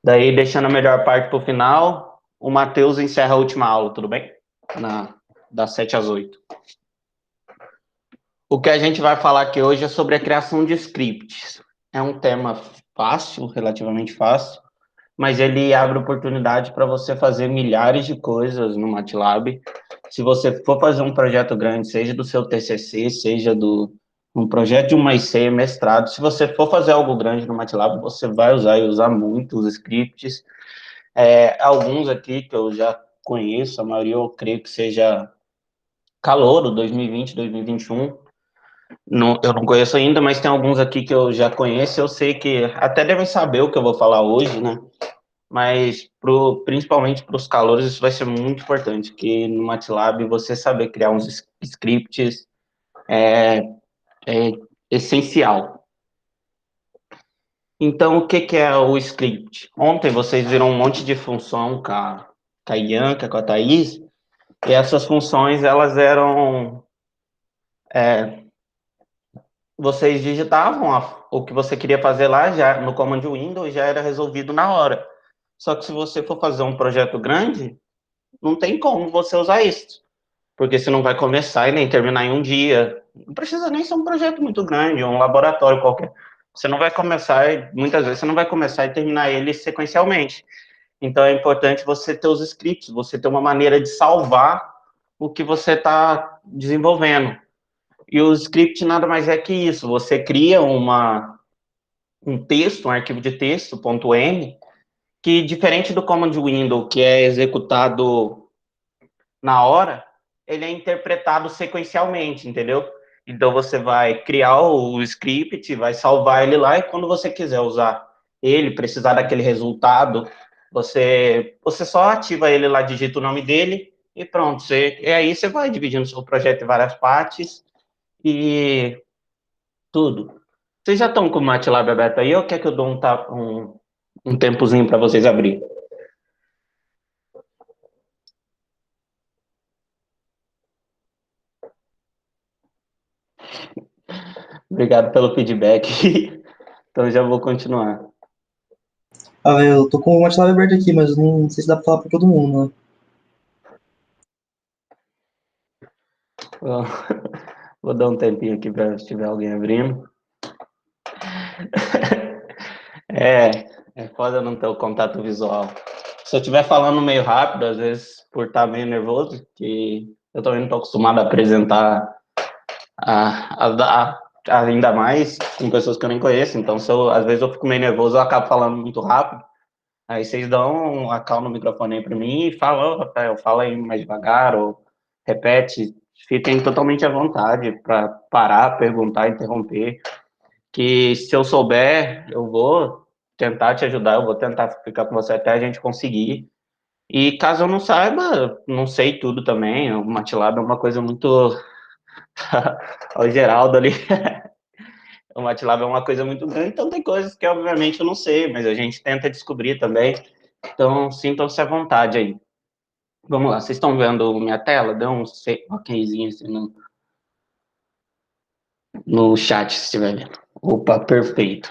Daí, deixando a melhor parte para o final, o Matheus encerra a última aula, tudo bem? Das 7 às 8. O que a gente vai falar aqui hoje é sobre a criação de scripts. É um tema fácil, relativamente fácil, mas ele abre oportunidade para você fazer milhares de coisas no MATLAB. Se você for fazer um projeto grande, seja do seu TCC, seja do um projeto de uma IC, mestrado, se você for fazer algo grande no MATLAB, você vai usar e usar muito os scripts. Alguns aqui que eu já conheço, a maioria eu creio que seja Calouro, 2020, 2021. Não, eu não conheço ainda, mas tem alguns aqui que eu já conheço. Eu sei que até devem saber o que eu vou falar hoje, né? Mas principalmente para os calouros isso vai ser muito importante, que no MATLAB você saber criar uns scripts é essencial. Então, o que é o script? Ontem vocês viram um monte de função com a Ianca, com a Thaís, e essas funções, elas eram... Vocês digitavam o que você queria fazer lá, já no Command Windows, já era resolvido na hora. Só que se você for fazer um projeto grande, não tem como você usar isso, porque você não vai começar e nem terminar em um dia. Não precisa nem ser um projeto muito grande, um laboratório qualquer. Você não vai começar, muitas vezes você não vai começar e terminar ele sequencialmente. Então é importante você ter os scripts, você ter uma maneira de salvar o que você está desenvolvendo. E o script nada mais é que isso. Você cria um texto, um arquivo de texto, .m, que diferente do command window, que é executado na hora, ele é interpretado sequencialmente, entendeu? Então você vai criar o script, vai salvar ele lá e quando você quiser usar ele, precisar daquele resultado, você só ativa ele lá, digita o nome dele e pronto. E aí você vai dividindo o seu projeto em várias partes e tudo. Vocês já estão com o MATLAB aberto aí ou quer que eu dou um tempozinho para vocês abrir? Obrigado pelo feedback. Então já vou continuar. Ah, eu tô com o MATLAB aberto aqui, mas não sei se dá pra falar pra todo mundo, né? Vou vou dar um tempinho aqui para se tiver alguém abrindo. É, é foda não ter o contato visual. Se eu estiver falando meio rápido, às vezes por estar meio nervoso, que eu também não estou acostumado a apresentar ainda mais com pessoas que eu nem conheço. Então, às vezes eu fico meio nervoso, eu acabo falando muito rápido. Aí vocês dão a cal no microfone aí para mim e falam, oh, Rafael, fala aí mais devagar, ou repete. Fiquem totalmente à vontade para parar, perguntar, interromper. Que se eu souber, eu vou tentar te ajudar, eu vou tentar ficar com você até a gente conseguir. E caso eu não saiba, não sei tudo também, o MATLAB é uma coisa muito... o Geraldo ali, o MATLAB é uma coisa muito grande, então tem coisas que obviamente eu não sei, mas a gente tenta descobrir também. Então sintam-se à vontade aí. Vamos lá, vocês estão vendo minha tela? Dê um okzinho assim no chat se estiver vendo. Opa, perfeito.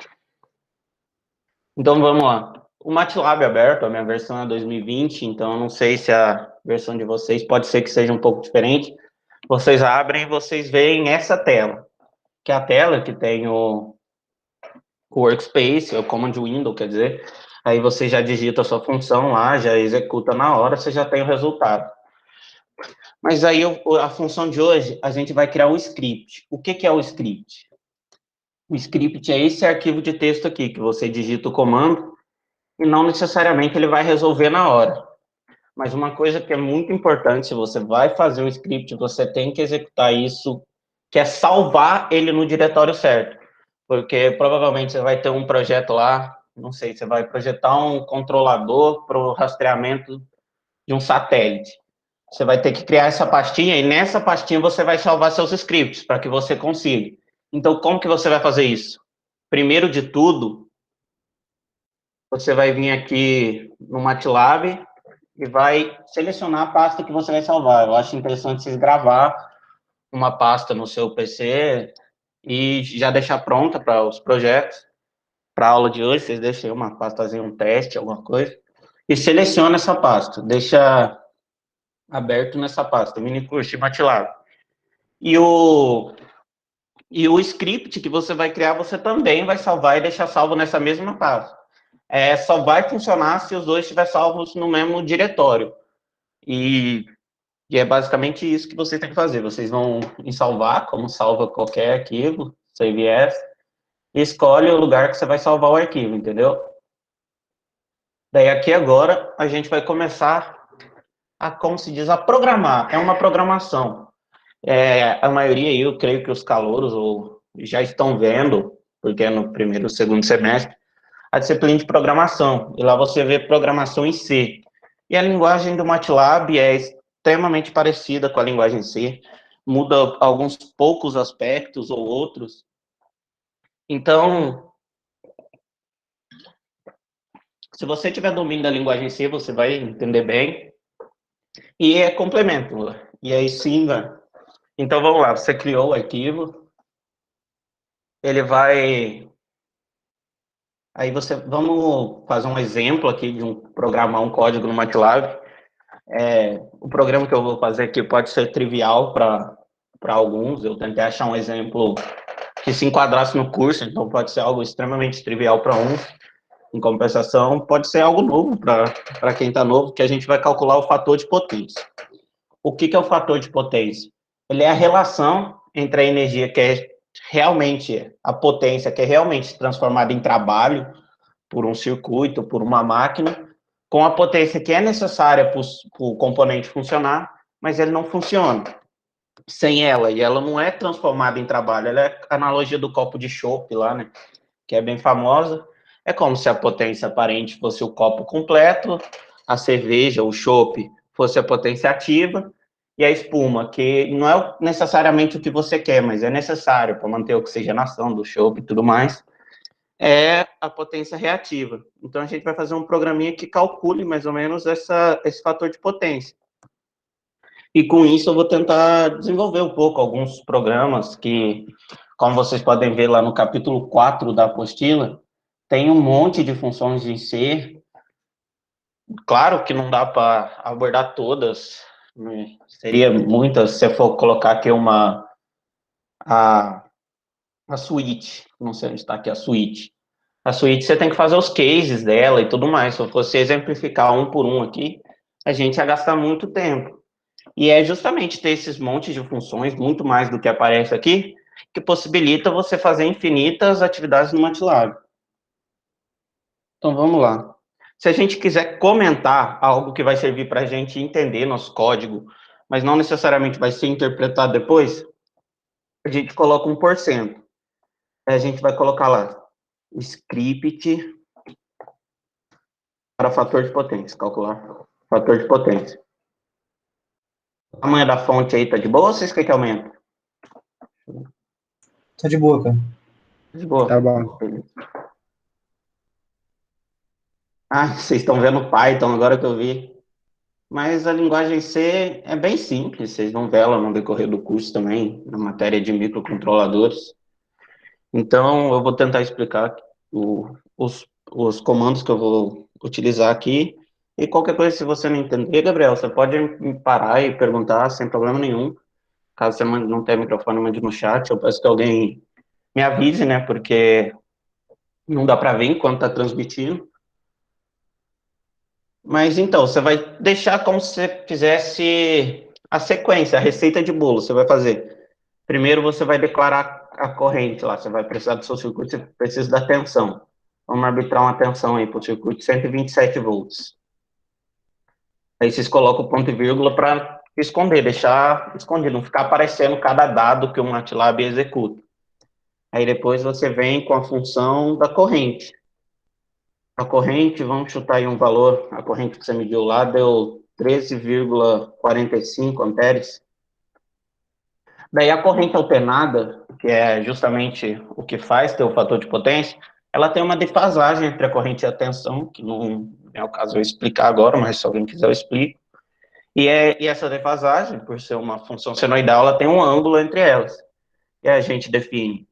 Então vamos lá. O MATLAB é aberto, a minha versão é 2020, então eu não sei se a versão de vocês pode ser que seja um pouco diferente. Vocês abrem e vocês veem essa tela, que é a tela que tem o workspace, o command window, quer dizer, aí você já digita a sua função lá, já executa na hora, você já tem o resultado. Mas aí a função de hoje, a gente vai criar o script. O que é o script? O script é esse arquivo de texto aqui, que você digita o comando, e não necessariamente ele vai resolver na hora. Mas uma coisa que é muito importante, se você vai fazer um script, você tem que executar isso, que é salvar ele no diretório certo. Porque provavelmente você vai ter um projeto lá, não sei, você vai projetar um controlador para o rastreamento de um satélite. Você vai ter que criar essa pastinha e nessa pastinha você vai salvar seus scripts para que você consiga. Então, como que você vai fazer isso? Primeiro de tudo, você vai vir aqui no MATLAB e vai selecionar a pasta que você vai salvar. Eu acho interessante vocês gravar uma pasta no seu PC e já deixar pronta para os projetos, para a aula de hoje, vocês deixem uma pastazinha, um teste, alguma coisa, e seleciona essa pasta, deixa aberto nessa pasta, mini curso de MATLAB. E o script que você vai criar, você também vai salvar e deixar salvo nessa mesma pasta. Só vai funcionar se os dois estiverem salvos no mesmo diretório. E é basicamente isso que vocês têm que fazer. Vocês vão em salvar, como salva qualquer arquivo, save as, e escolhe o lugar que você vai salvar o arquivo, entendeu? Daí aqui agora a gente vai começar a, como se diz, a programar. É uma programação. A maioria, eu creio que os calouros já estão vendo, porque é no primeiro ou segundo semestre, a disciplina de programação. E lá você vê programação em C. E a linguagem do MATLAB é extremamente parecida com a linguagem C. Muda alguns poucos aspectos ou outros. Então, se você tiver domínio da linguagem C, você vai entender bem. E é complemento. E aí sim, vai. Então, vamos lá. Você criou o arquivo. Ele vai... Aí vamos fazer um exemplo aqui de programar um código no MATLAB. O programa que eu vou fazer aqui pode ser trivial para alguns. Eu tentei achar um exemplo que se enquadrasse no curso, então pode ser algo extremamente trivial para uns. Em compensação, pode ser algo novo para quem está novo, que a gente vai calcular o fator de potência. O que é o fator de potência? Ele é a relação entre a energia que é realmente a potência, que é realmente transformada em trabalho por um circuito, por uma máquina, com a potência que é necessária para o componente funcionar, mas ele não funciona sem ela, e ela não é transformada em trabalho, ela é a analogia do copo de chopp lá, né, que é bem famosa. É como se a potência aparente fosse o copo completo, a cerveja, o chopp, fosse a potência ativa, e a espuma, que não é necessariamente o que você quer, mas é necessário para manter a oxigenação do chopp e tudo mais, é a potência reativa. Então, a gente vai fazer um programinha que calcule mais ou menos esse fator de potência. E com isso eu vou tentar desenvolver um pouco alguns programas que, como vocês podem ver lá no capítulo 4 da apostila, tem um monte de funções em C. Claro que não dá para abordar todas, né? Seria muitas se você for colocar aqui a suíte, não sei onde está aqui a suíte. A suíte você tem que fazer os cases dela e tudo mais. Se eu fosse exemplificar um por um aqui, a gente ia gastar muito tempo. E é justamente ter esses montes de funções, muito mais do que aparece aqui, que possibilita você fazer infinitas atividades no MATLAB. Então, vamos lá. Se a gente quiser comentar algo que vai servir para a gente entender nosso código, mas não necessariamente vai ser interpretado depois, a gente coloca 1%. Aí a gente vai colocar lá, script para fator de potência, calcular fator de potência. O tamanho da fonte aí tá de boa ou vocês querem que aumente? Tá de boa, cara. De boa. Tá bom. Ah, vocês estão vendo Python agora que eu vi. Mas a linguagem C é bem simples, vocês vão ver ela no decorrer do curso também, na matéria de microcontroladores. Então, eu vou tentar explicar os comandos que eu vou utilizar aqui. E qualquer coisa, se você não entender, Gabriel, você pode me parar e perguntar sem problema nenhum. Caso você não tenha microfone, mande no chat. Eu peço que alguém me avise, né? Porque não dá para ver enquanto está transmitindo. Mas então, você vai deixar como se você fizesse a sequência, a receita de bolo. Você vai fazer. Primeiro você vai declarar a corrente lá. Você vai precisar do seu circuito, você precisa da tensão. Vamos arbitrar uma tensão aí para o circuito de 127 volts. Aí vocês colocam o ponto e vírgula para esconder, deixar escondido, não ficar aparecendo cada dado que o MATLAB executa. Aí depois você vem com a função da corrente. A corrente, vamos chutar aí um valor, a corrente que você mediu lá deu 13,45 amperes. Daí a corrente alternada, que é justamente o que faz ter o fator de potência, ela tem uma defasagem entre a corrente e a tensão, que não é o caso eu explicar agora, mas se alguém quiser eu explico. E essa defasagem, por ser uma função senoidal, ela tem um ângulo entre elas. E a gente define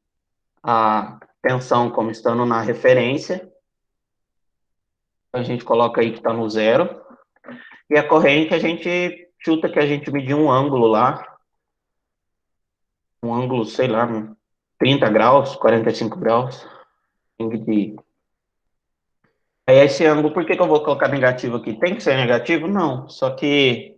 tensão como estando na referência. A gente coloca aí que está no zero. E a corrente, a gente chuta que a gente mediu um ângulo lá. Um ângulo, sei lá, 30 graus, 45 graus. Aí esse ângulo, por que que eu vou colocar negativo aqui? Tem que ser negativo? Não. Só que,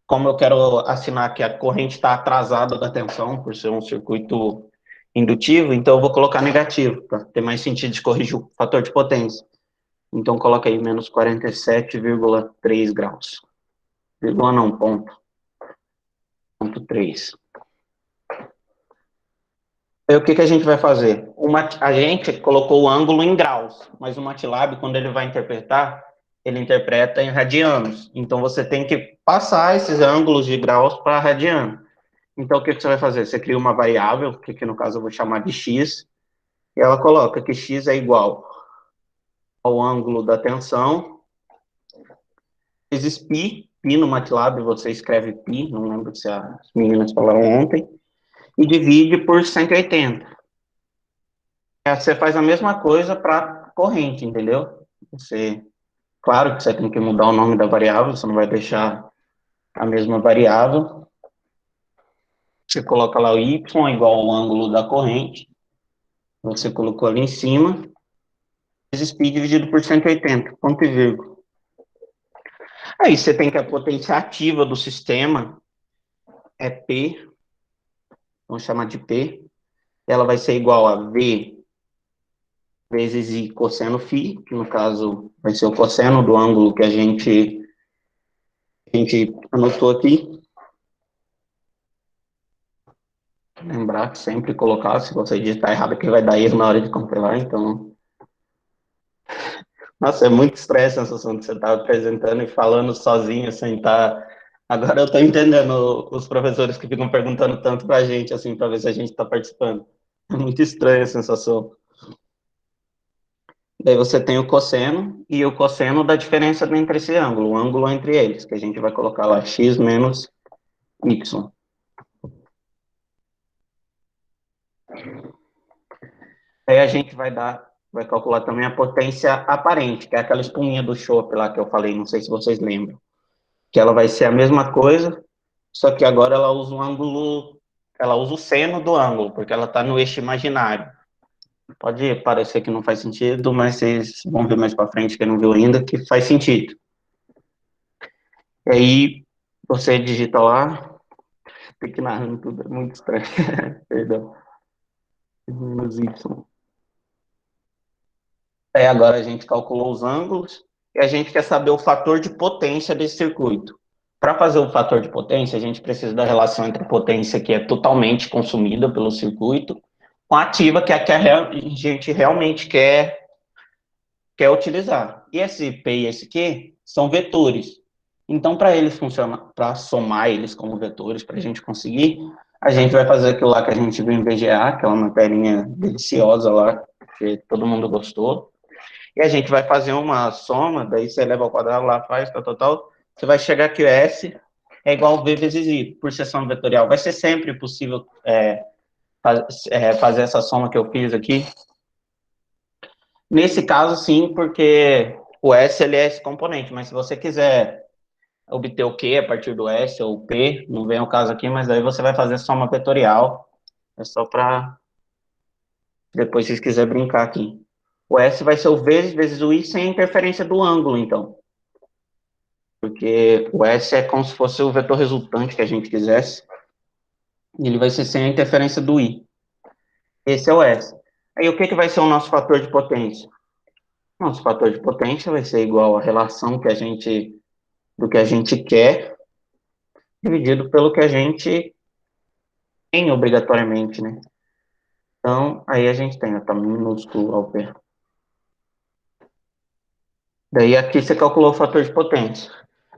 como eu quero assinar que a corrente está atrasada da tensão, por ser um circuito indutivo, então eu vou colocar negativo, para ter mais sentido de corrigir o fator de potência. Então, coloca aí menos 47,3 graus. Vírgula não, ponto. Ponto 3. Aí, o que que a gente vai fazer? A gente colocou o ângulo em graus, mas o MATLAB, quando ele vai interpretar, ele interpreta em radianos. Então, você tem que passar esses ângulos de graus para radiano. Então, o que que você vai fazer? Você cria uma variável, que aqui no caso eu vou chamar de x, e ela coloca que x é igual ao ângulo da tensão, vezes π no MATLAB você escreve π, não lembro se as meninas falaram ontem, e divide por 180. Você faz a mesma coisa para corrente, entendeu? Claro que você tem que mudar o nome da variável, você não vai deixar a mesma variável. Você coloca lá o y igual ao ângulo da corrente, você colocou ali em cima, vezes π dividido por 180, ponto e vírgula. Aí você tem que a potência ativa do sistema é P, vamos chamar de P, ela vai ser igual a V vezes I cosseno φ, que no caso vai ser o cosseno do ângulo que a gente anotou aqui. Lembrar que sempre colocar, se você digitar errado, que vai dar erro na hora de compilar, então... Nossa, é muito estresse a sensação que você está apresentando e falando sozinho, sem estar... Agora eu estou entendendo os professores que ficam perguntando tanto para a gente, assim, para ver se a gente está participando. É muito estranha a sensação. Daí você tem o cosseno e o cosseno da diferença entre esse ângulo, o ângulo entre eles, que a gente vai colocar lá x menos y. Aí a gente vai calcular também a potência aparente, que é aquela espuminha do chopp lá que eu falei, não sei se vocês lembram. Que ela vai ser a mesma coisa, só que agora ela usa ela usa o seno do ângulo, porque ela está no eixo imaginário. Pode parecer que não faz sentido, mas vocês vão ver mais para frente, quem não viu ainda, que faz sentido. E aí, você digita lá, tem que narrando tudo, é muito estranho, perdão. Menos y. Aí agora a gente calculou os ângulos, e a gente quer saber o fator de potência desse circuito. Para fazer o fator de potência, a gente precisa da relação entre potência que é totalmente consumida pelo circuito, com a ativa, que é a que a gente realmente quer utilizar. E esse P e esse Q são vetores. Então, para eles funcionar, para somar eles como vetores, para a gente conseguir, a gente vai fazer aquilo lá que a gente viu em VGA, aquela materinha deliciosa lá, que todo mundo gostou. E a gente vai fazer uma soma, daí você eleva ao quadrado lá, faz, tal. Você vai chegar que o S é igual a V vezes I, por seção vetorial. Vai ser sempre possível fazer essa soma que eu fiz aqui. Nesse caso, sim, porque o S ele é esse componente, mas se você quiser obter o Q a partir do S ou o P, não vem o caso aqui, mas aí você vai fazer soma vetorial. É só para depois, se vocês quiserem brincar aqui. O S vai ser o V vezes o I sem interferência do ângulo, então. Porque o S é como se fosse o vetor resultante que a gente quisesse. E ele vai ser sem a interferência do I. Esse é o S. Aí o que vai ser o nosso fator de potência? Nosso fator de potência vai ser igual à relação do que a gente quer, dividido pelo que a gente tem obrigatoriamente, né? Então, aí a gente tem, tá minúsculo ao pé. Daí aqui você calculou o fator de potência.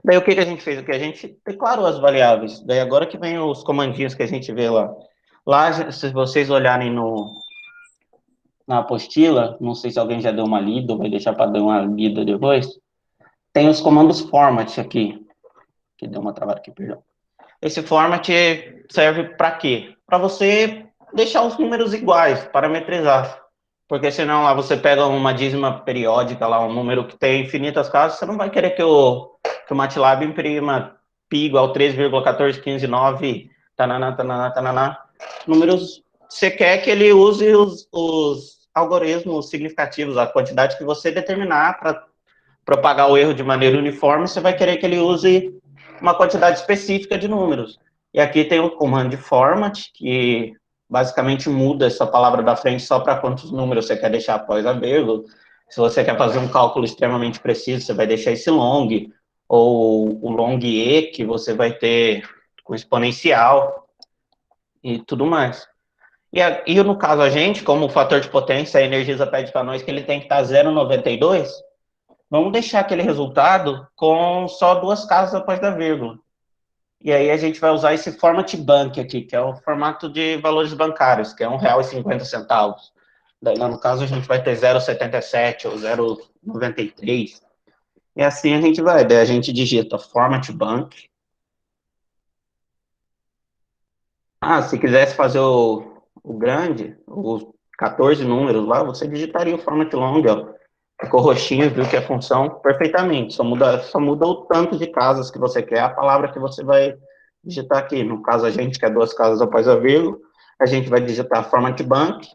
Daí o que a gente fez aqui? A gente declarou as variáveis. Daí agora que vem os comandinhos que a gente vê lá. Lá, se vocês olharem na apostila, não sei se alguém já deu uma lida ou vai deixar para dar uma lida depois, tem os comandos format aqui. Que deu uma travada aqui, perdão. Esse format serve para quê? Para você deixar os números iguais, parametrizar. Porque senão lá você pega uma dízima periódica, lá um número que tem infinitas casas, você não vai querer que o MATLAB imprima π igual 3,14159, tananá, tananá, tananá. Números, você quer que ele use os algoritmos significativos, a quantidade que você determinar para propagar o erro de maneira uniforme, você vai querer que ele use uma quantidade específica de números. E aqui tem o command format, que basicamente muda essa palavra da frente só para quantos números você quer deixar após a vírgula. Se você quer fazer um cálculo extremamente preciso, você vai deixar esse long, ou o long e, que você vai ter com exponencial, e tudo mais. E no caso a gente, como o fator de potência, a Energisa pede para nós que ele tem que estar 0,92, vamos deixar aquele resultado com só 2 casas após da vírgula. E aí a gente vai usar esse format bank aqui, que é o formato de valores bancários, que é R$1,50. Daí, no caso, a gente vai ter 0,77 ou 0,93. E assim a gente vai. Daí a gente digita format bank. Se quisesse fazer o grande, os 14 números lá, você digitaria o format long, ó. Ficou roxinho, viu que é função perfeitamente. Só muda o tanto de casas que você quer, a palavra que você vai digitar aqui. No caso, a gente quer 2 casas após a vírgula, a gente vai digitar format bank,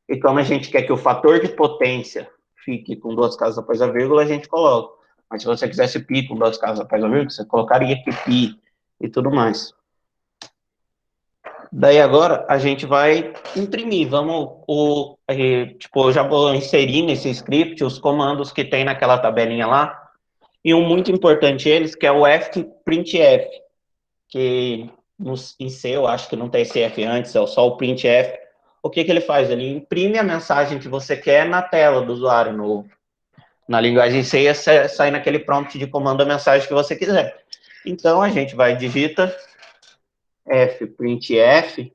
e como a gente quer que o fator de potência fique com 2 casas após a vírgula, a gente coloca. Mas se você quisesse pi com 2 casas após a vírgula, você colocaria aqui pi e tudo mais. Daí agora a gente vai imprimir, eu já vou inserir nesse script os comandos que tem naquela tabelinha lá, e um muito importante eles, que é o fprintf, que em C eu acho que não tem esse F antes, é só o printf. O que ele faz? Ele imprime a mensagem que você quer na tela do usuário, na linguagem C, sai naquele prompt de comando a mensagem que você quiser. Então a gente vai digita fprintf,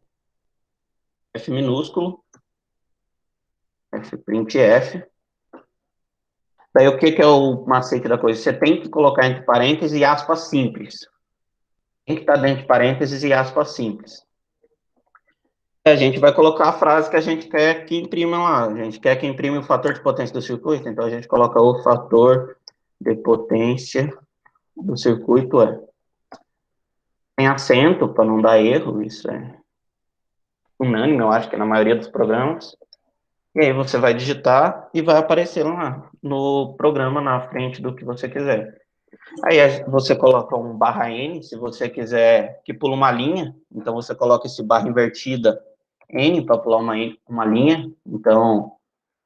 F minúsculo, fprintf. Daí o que é o macete da coisa? Você tem que colocar entre parênteses e aspas simples. Tem que estar dentro de parênteses e aspas simples. A gente vai colocar a frase que a gente quer que imprima lá. A gente quer que imprime o fator de potência do circuito, então a gente coloca o fator de potência do circuito tem acento para não dar erro, isso é unânime, eu acho que na maioria dos programas. E aí você vai digitar e vai aparecer lá no programa, na frente do que você quiser. Aí você coloca um /n, se você quiser que pula uma linha, então você coloca esse barra invertida n para pular uma linha. Então,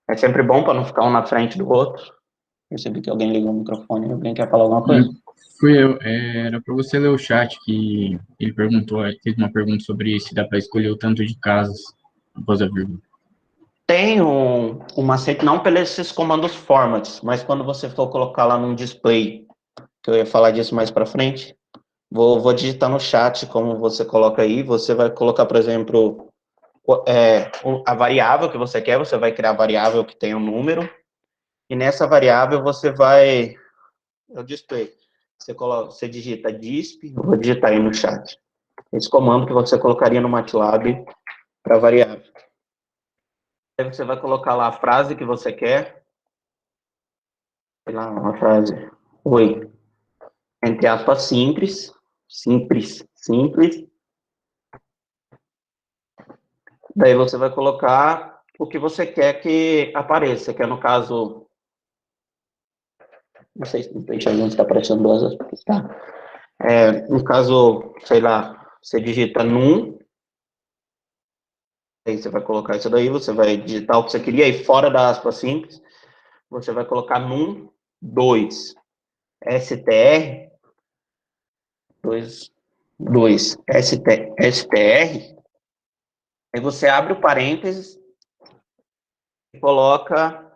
é sempre bom para não ficar um na frente do outro. Percebi que alguém ligou o microfone, alguém quer falar alguma coisa? Fui eu. Era para você ler o chat, que ele fez uma pergunta sobre se dá para escolher o tanto de casas após a vírgula. Tem um macete, não pelos esses comandos formats, mas quando você for colocar lá num display, que eu ia falar disso mais para frente, vou digitar no chat como você coloca aí, você vai colocar, por exemplo, a variável que você quer, você vai criar a variável que tem um número, e nessa variável você vai, é o display, você digita disp, eu vou digitar aí no chat, esse comando que você colocaria no MATLAB para variável. Aí você vai colocar lá a frase que você quer, sei lá, uma frase, oi, entre aspas, simples, daí você vai colocar o que você quer que apareça, que é no caso, não sei se está aparecendo duas aspas, tá? No caso, sei lá, você digita num, aí você vai colocar isso daí, você vai digitar o que você queria, e fora da aspa simples, você vai colocar num 2, str, 2, str, aí você abre o parênteses e coloca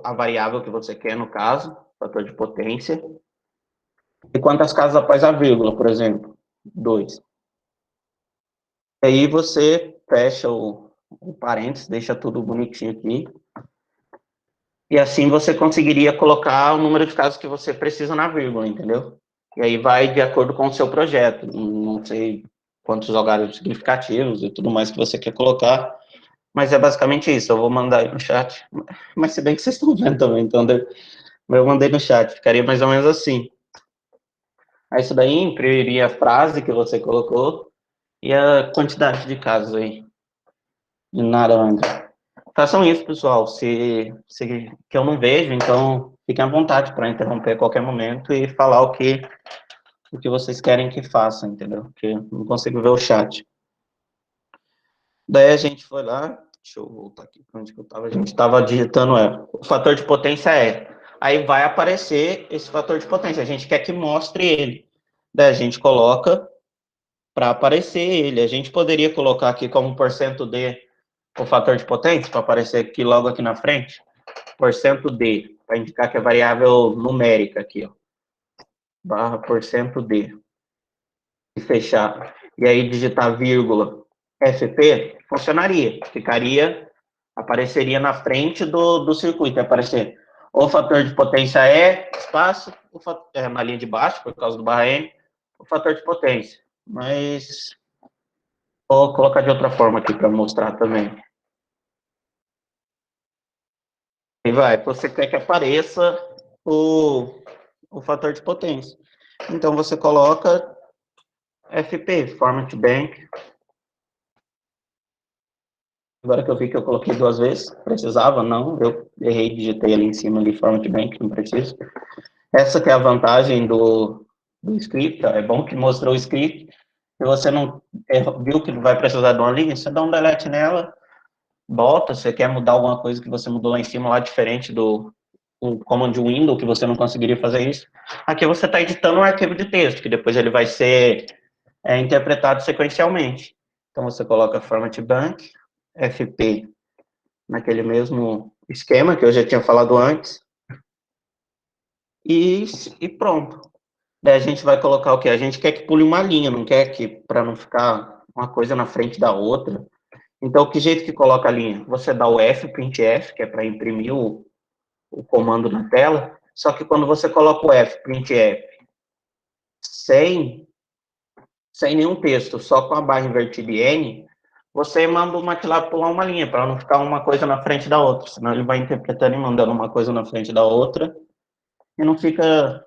a variável que você quer, no caso, fator de potência, e quantas casas após a vírgula, por exemplo, 2. Aí você fecha o parênteses, deixa tudo bonitinho aqui, e assim você conseguiria colocar o número de casas que você precisa na vírgula, entendeu? E aí vai de acordo com o seu projeto, não sei quantos algarismos significativos e tudo mais que você quer colocar, Mas é basicamente isso, eu vou mandar aí no chat. Mas se bem que vocês estão vendo também, então eu mandei no chat, ficaria mais ou menos assim. Aí isso daí imprimiria a frase que você colocou e a quantidade de casos aí, de naranja. Façam isso, pessoal, se que eu não vejo, então fiquem à vontade para interromper a qualquer momento e falar o que vocês querem que faça, entendeu? Porque eu não consigo ver o chat. Daí a gente foi lá, deixa eu voltar aqui para onde que eu estava, a gente estava digitando o fator de potência aí vai aparecer esse fator de potência, a gente quer que mostre ele. Daí a gente coloca para aparecer ele, a gente poderia colocar aqui como %d o fator de potência, para aparecer aqui logo aqui na frente, %d, para indicar que é variável numérica aqui, ó, barra %d, e fechar, e aí digitar vírgula, FP, funcionaria, apareceria na frente do circuito, ia aparecer o fator de potência espaço, na linha de baixo, por causa do barra N, o fator de potência, mas vou colocar de outra forma aqui para mostrar também. E você quer que apareça o fator de potência. Então, você coloca FP, Format Bank. Agora que eu vi que eu coloquei 2 vezes, precisava, não, eu errei, digitei ali em cima ali, Format Bank, não preciso. Essa que é a vantagem do script, é bom que mostrou o script, se você não viu que vai precisar de uma linha, você dá um delete nela, volta, você quer mudar alguma coisa que você mudou lá em cima, lá diferente do command window, que você não conseguiria fazer isso. Aqui você está editando um arquivo de texto, que depois ele vai ser interpretado sequencialmente. Então você coloca format bank, FP, naquele mesmo esquema que eu já tinha falado antes, e pronto. Daí a gente vai colocar o quê? A gente quer que pule uma linha, não quer que, para não ficar uma coisa na frente da outra. Então, que jeito que coloca a linha? Você dá o printf, que é para imprimir o comando na tela, só que quando você coloca o printf sem nenhum texto, só com a barra invertida e N, você manda o MATLAB pular uma linha, para não ficar uma coisa na frente da outra, senão ele vai interpretando e mandando uma coisa na frente da outra, e não fica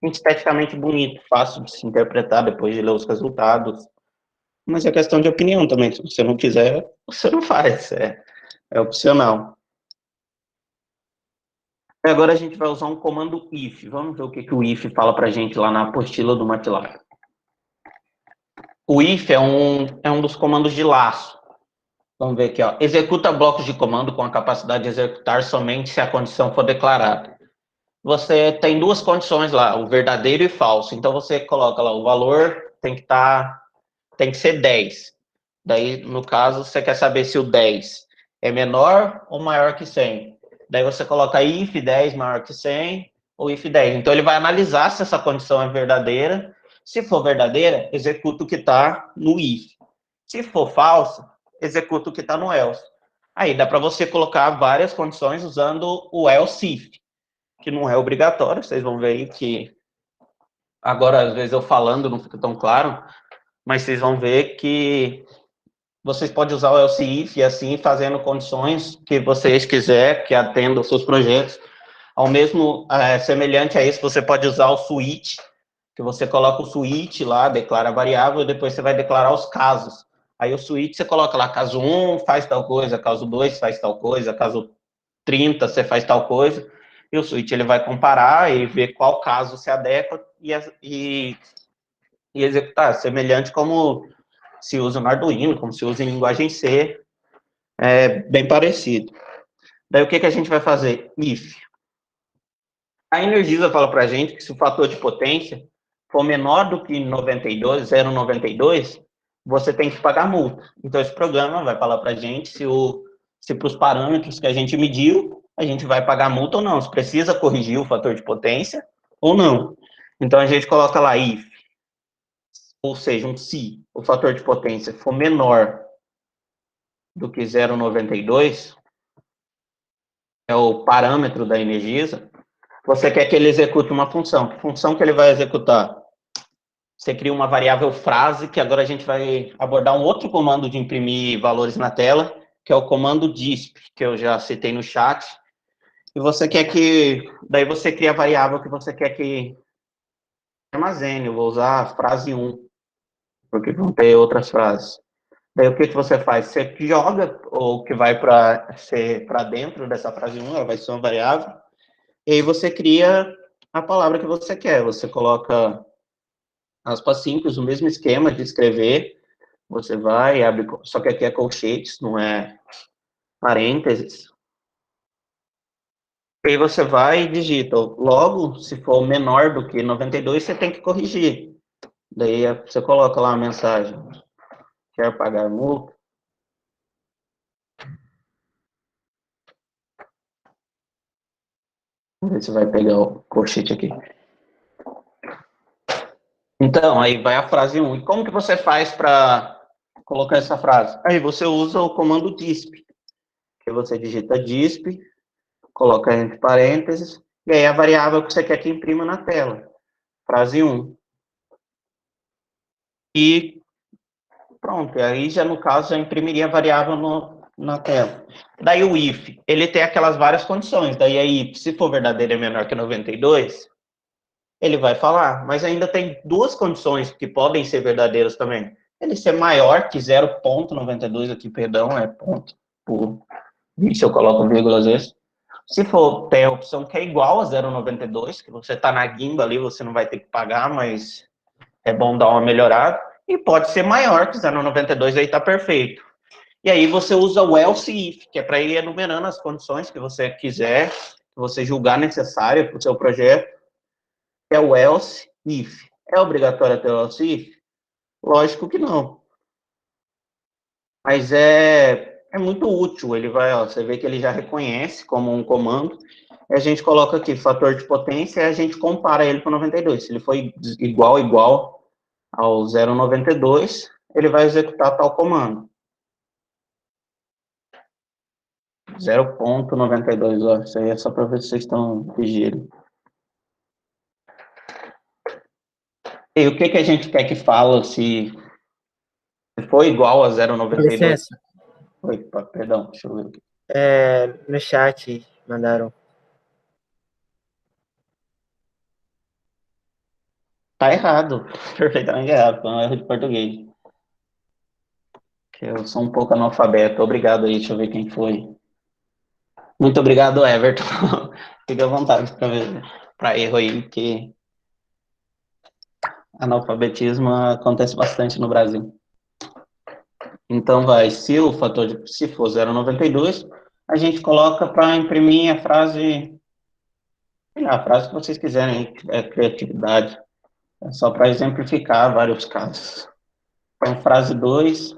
esteticamente bonito, fácil de se interpretar depois de ler os resultados. Mas é questão de opinião também, se você não quiser, você não faz, é opcional. Agora a gente vai usar um comando if. Vamos ver o que o if fala para a gente lá na apostila do MATLAB. O if é um dos comandos de laço. Vamos ver aqui, ó. Executa blocos de comando com a capacidade de executar somente se a condição for declarada. Você tem 2 condições lá, o verdadeiro e falso. Então você coloca lá, o valor tem que ser 10. Daí, no caso, você quer saber se o 10 é menor ou maior que 100. Daí você coloca if 10 maior que 100 ou if 10. Então ele vai analisar se essa condição é verdadeira. Se for verdadeira, executa o que está no if. Se for falso, executa o que está no else. Aí dá para você colocar várias condições usando o else if, que não é obrigatório. Vocês vão ver aí que agora, às vezes, eu falando não fica tão claro, mas vocês vão ver que vocês podem usar o else if e assim fazendo condições que vocês quiserem, que atendam os seus projetos. Ao mesmo, semelhante a isso, você pode usar o switch, que você coloca o switch lá, declara a variável, e depois você vai declarar os casos. Aí o switch você coloca lá, caso 1 faz tal coisa, caso 2 faz tal coisa, caso 30 você faz tal coisa, e o switch ele vai comparar e ver qual caso se adequa e executar, semelhante como se usa no Arduino, como se usa em linguagem C, é bem parecido. Daí o que a gente vai fazer? If. A Energisa fala para a gente que se o fator de potência for menor do que 92, 0,92, você tem que pagar multa. Então esse programa vai falar para a gente se para os parâmetros que a gente mediu, a gente vai pagar multa ou não, se precisa corrigir o fator de potência ou não. Então a gente coloca lá if, ou seja, se o fator de potência for menor do que 0,92, é o parâmetro da Energisa, você quer que ele execute uma função. Que função que ele vai executar? Você cria uma variável frase, que agora a gente vai abordar um outro comando de imprimir valores na tela, que é o comando disp, que eu já citei no chat, e você quer que, daí você cria a variável que você quer que armazene. Eu vou usar a frase 1, porque vão ter outras frases. Daí o que você faz? Você joga o que vai para dentro dessa frase 1, ela vai ser uma variável, e aí você cria a palavra que você quer. Você coloca aspas simples, o mesmo esquema de escrever, você vai, abre, só que aqui é colchetes, não é parênteses. E aí você vai e digita. Logo, se for menor do que 92, você tem que corrigir. Daí você coloca lá a mensagem. Quer pagar multa? Vamos ver se vai pegar o colchete aqui. Então, aí vai a frase 1. E como que você faz para colocar essa frase? Aí você usa o comando disp, que você digita disp, coloca entre parênteses, e aí a variável que você quer que imprima na tela. Frase 1. E pronto, e aí já no caso já imprimiria a variável na tela. Daí o if, ele tem aquelas várias condições, daí aí, se for verdadeiro é menor que 92, ele vai falar, mas ainda tem duas condições que podem ser verdadeiras também. Ele ser maior que 0,92 aqui, perdão, é ponto por... Se eu coloco vírgula às vezes. Se for, tem a opção que é igual a 0,92, que você está na guimba ali, você não vai ter que pagar, mas é bom dar uma melhorada. E pode ser maior que 0,92, aí está perfeito. E aí você usa o else if, que é para ir enumerando as condições que você quiser, que você julgar necessário para o seu projeto. É o else if. É obrigatório ter o else if? Lógico que não. Mas é muito útil. Ele vai, ó, você vê que ele já reconhece como um comando. E a gente coloca aqui fator de potência e a gente compara ele com 92. Se ele for igual ao 0,92, ele vai executar tal comando. 0,92, ó. Isso aí é só para ver se vocês estão ligeiro. E o que que a gente quer que fala se for igual a Com 0,92? licença, Oi, perdão, deixa eu ver aqui. no chat mandaram. Tá errado, perfeitamente errado, foi um erro de português. Que eu sou um pouco analfabeto. Obrigado aí, deixa eu ver quem foi. Muito obrigado, Everton. Fique à vontade para erro aí, que analfabetismo acontece bastante no Brasil. Então vai, se o fator se for 0,92, a gente coloca para imprimir a frase, a frase que vocês quiserem, é criatividade. É só para exemplificar vários casos. Então, frase 2,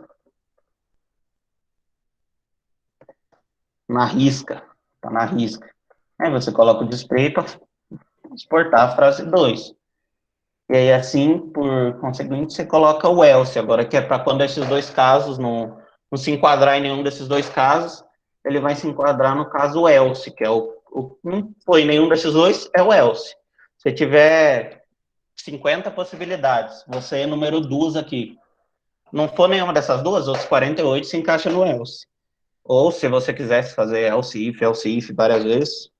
na risca, tá na risca. Aí você coloca o display para exportar a frase 2. E aí, assim, por conseguinte, você coloca o else, agora que é para quando esses dois casos não se enquadrar em nenhum desses dois casos, ele vai se enquadrar no caso else, que é não foi nenhum desses dois, é o else. Se tiver 50 possibilidades, você enumerou duas aqui. Não for nenhuma dessas duas, outros 48 se encaixa no else. Ou se você quisesse fazer else if várias vezes.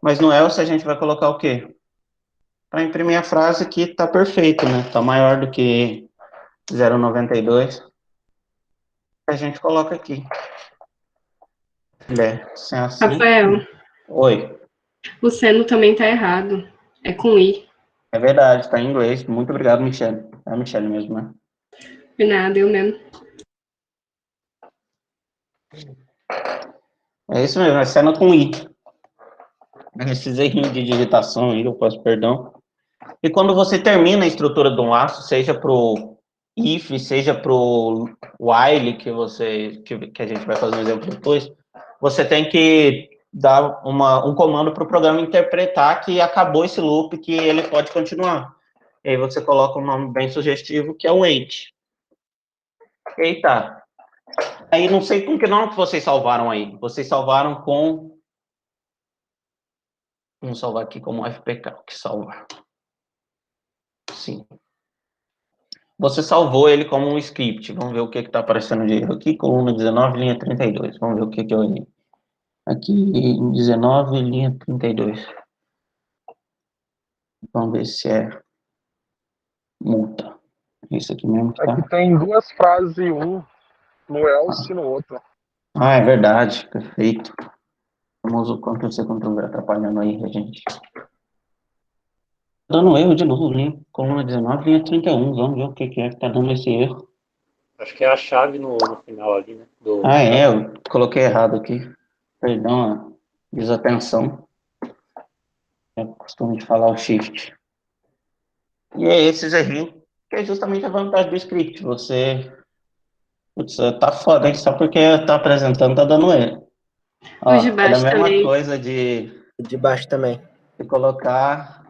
Mas no else a gente vai colocar o quê? Para imprimir a frase que está perfeito, né? Está maior do que 0,92. A gente coloca aqui. Sem assim. Rafael, Oi. o seno também tá errado. É com I. É verdade, está em inglês. Muito obrigado, Michelle. É a Michelle mesmo, né? De nada, eu mesmo. É isso mesmo, é cena com I. Esses errinhos de digitação aí, eu peço perdão. E quando você termina a estrutura de um laço, seja para o if, seja para o while, que a gente vai fazer um exemplo depois, você tem que dar um comando para o programa interpretar que acabou esse loop, que ele pode continuar. E aí você coloca um nome bem sugestivo, que é o end. Eita. Aí não sei com que nome que vocês salvaram aí. Vocês salvaram com... Vamos salvar aqui como FPK, que salva. Sim. Você salvou ele como um script. Vamos ver o que está aparecendo de erro aqui. Coluna 19, linha 32. Vamos ver o que eu olhei. Aqui, em 19, linha 32. Vamos ver se é multa. Isso aqui mesmo que tá. Aqui tem duas frases em um, no else e no outro. Ah, é verdade. Perfeito. O famoso Ctrl+C, Ctrl+V atrapalhando aí, gente. Dando erro de novo, linha, coluna 19, linha 31. Vamos ver o que é que tá dando esse erro. Acho que é a chave no final ali, né? Ah, é, eu coloquei errado aqui. Perdão a desatenção. É costume de falar o shift. E é esses errinhos, que é justamente a vantagem do script. Você, putz, tá foda, hein? Só porque tá apresentando, tá dando erro. Ó, Os de é a baixo mesma também. coisa de De baixo também. colocar...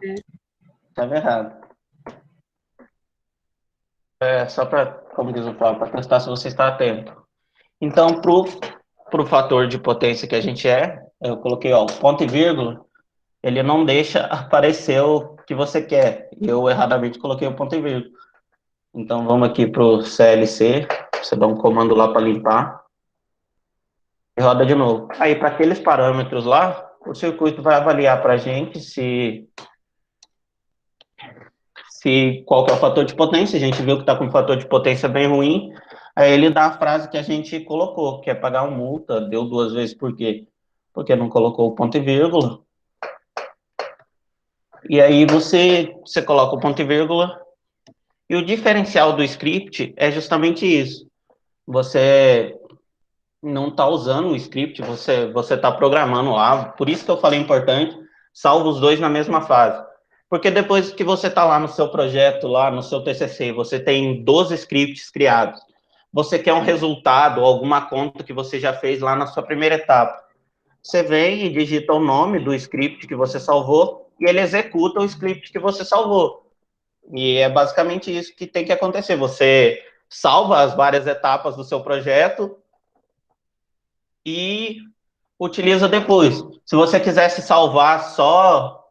Estava errado. É só para, como diz o Paulo, para testar se você está atento. Então, pro fator de potência que a gente eu coloquei, ó, ponto e vírgula, ele não deixa aparecer o que você quer. Eu erradamente coloquei o ponto e vírgula. Então, vamos aqui pro CLC, você dá um comando lá para limpar, e roda de novo. Aí, para aqueles parâmetros lá, o circuito vai avaliar para a gente qual que é o fator de potência. A gente viu que está com um fator de potência bem ruim. Aí ele dá a frase que a gente colocou, que é pagar uma multa. Deu 2 vezes por quê? Porque não colocou o ponto e vírgula. E aí você coloca o ponto e vírgula. E o diferencial do script é justamente isso. Você não está usando o script, você está programando lá. Por isso que eu falei importante, salva os dois na mesma fase. Porque depois que você está lá no seu projeto, lá no seu TCC, você tem 12 scripts criados. Você quer um resultado, alguma conta que você já fez lá na sua primeira etapa. Você vem e digita o nome do script que você salvou e ele executa o script que você salvou. E é basicamente isso que tem que acontecer. Você salva as várias etapas do seu projeto e utiliza depois. Se você quisesse salvar só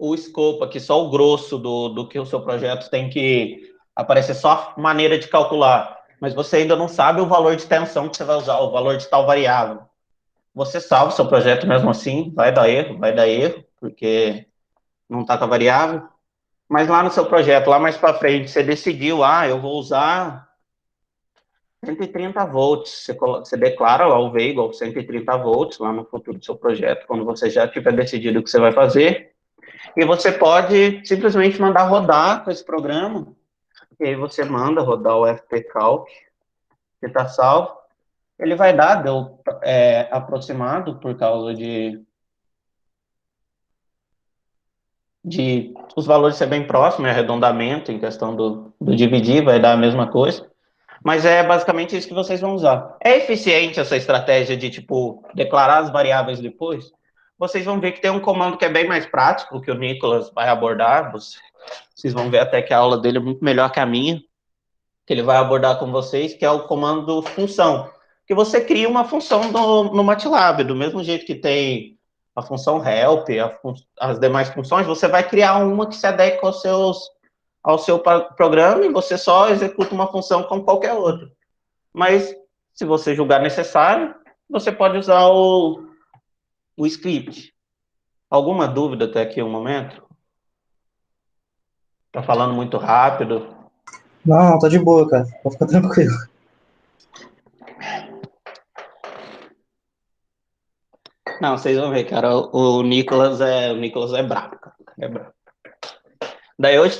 o escopo aqui, só o grosso do que o seu projeto tem que aparecer, só a maneira de calcular, mas você ainda não sabe o valor de tensão que você vai usar, o valor de tal variável. Você salva o seu projeto mesmo assim, vai dar erro, porque não está com a variável, mas lá no seu projeto, lá mais para frente, você decidiu, eu vou usar 130 volts, você declara lá o V igual 130 volts, lá no futuro do seu projeto, quando você já tiver decidido o que você vai fazer, e você pode simplesmente mandar rodar com esse programa, e aí você manda rodar o FPCalc, que está salvo, ele vai dar, deu aproximado por causa de os valores ser bem próximos, arredondamento, em questão do dividir, vai dar a mesma coisa, mas é basicamente isso que vocês vão usar. É eficiente essa estratégia de, tipo, declarar as variáveis depois? Vocês vão ver que tem um comando que é bem mais prático, que o Nicolas vai abordar, vocês vão ver até que a aula dele é muito melhor que a minha, que ele vai abordar com vocês, que é o comando função, que você cria uma função no MATLAB, do mesmo jeito que tem a função help, as demais funções, você vai criar uma que se adequa ao seu programa e você só executa uma função como qualquer outra. Mas, se você julgar necessário, você pode usar o script. Alguma dúvida até aqui um momento? Tá falando muito rápido? Não, tá de boa, cara. Pode ficar tranquilo. Não, vocês vão ver, cara, o Nicolas é brabo, cara. É brabo. Daí hoje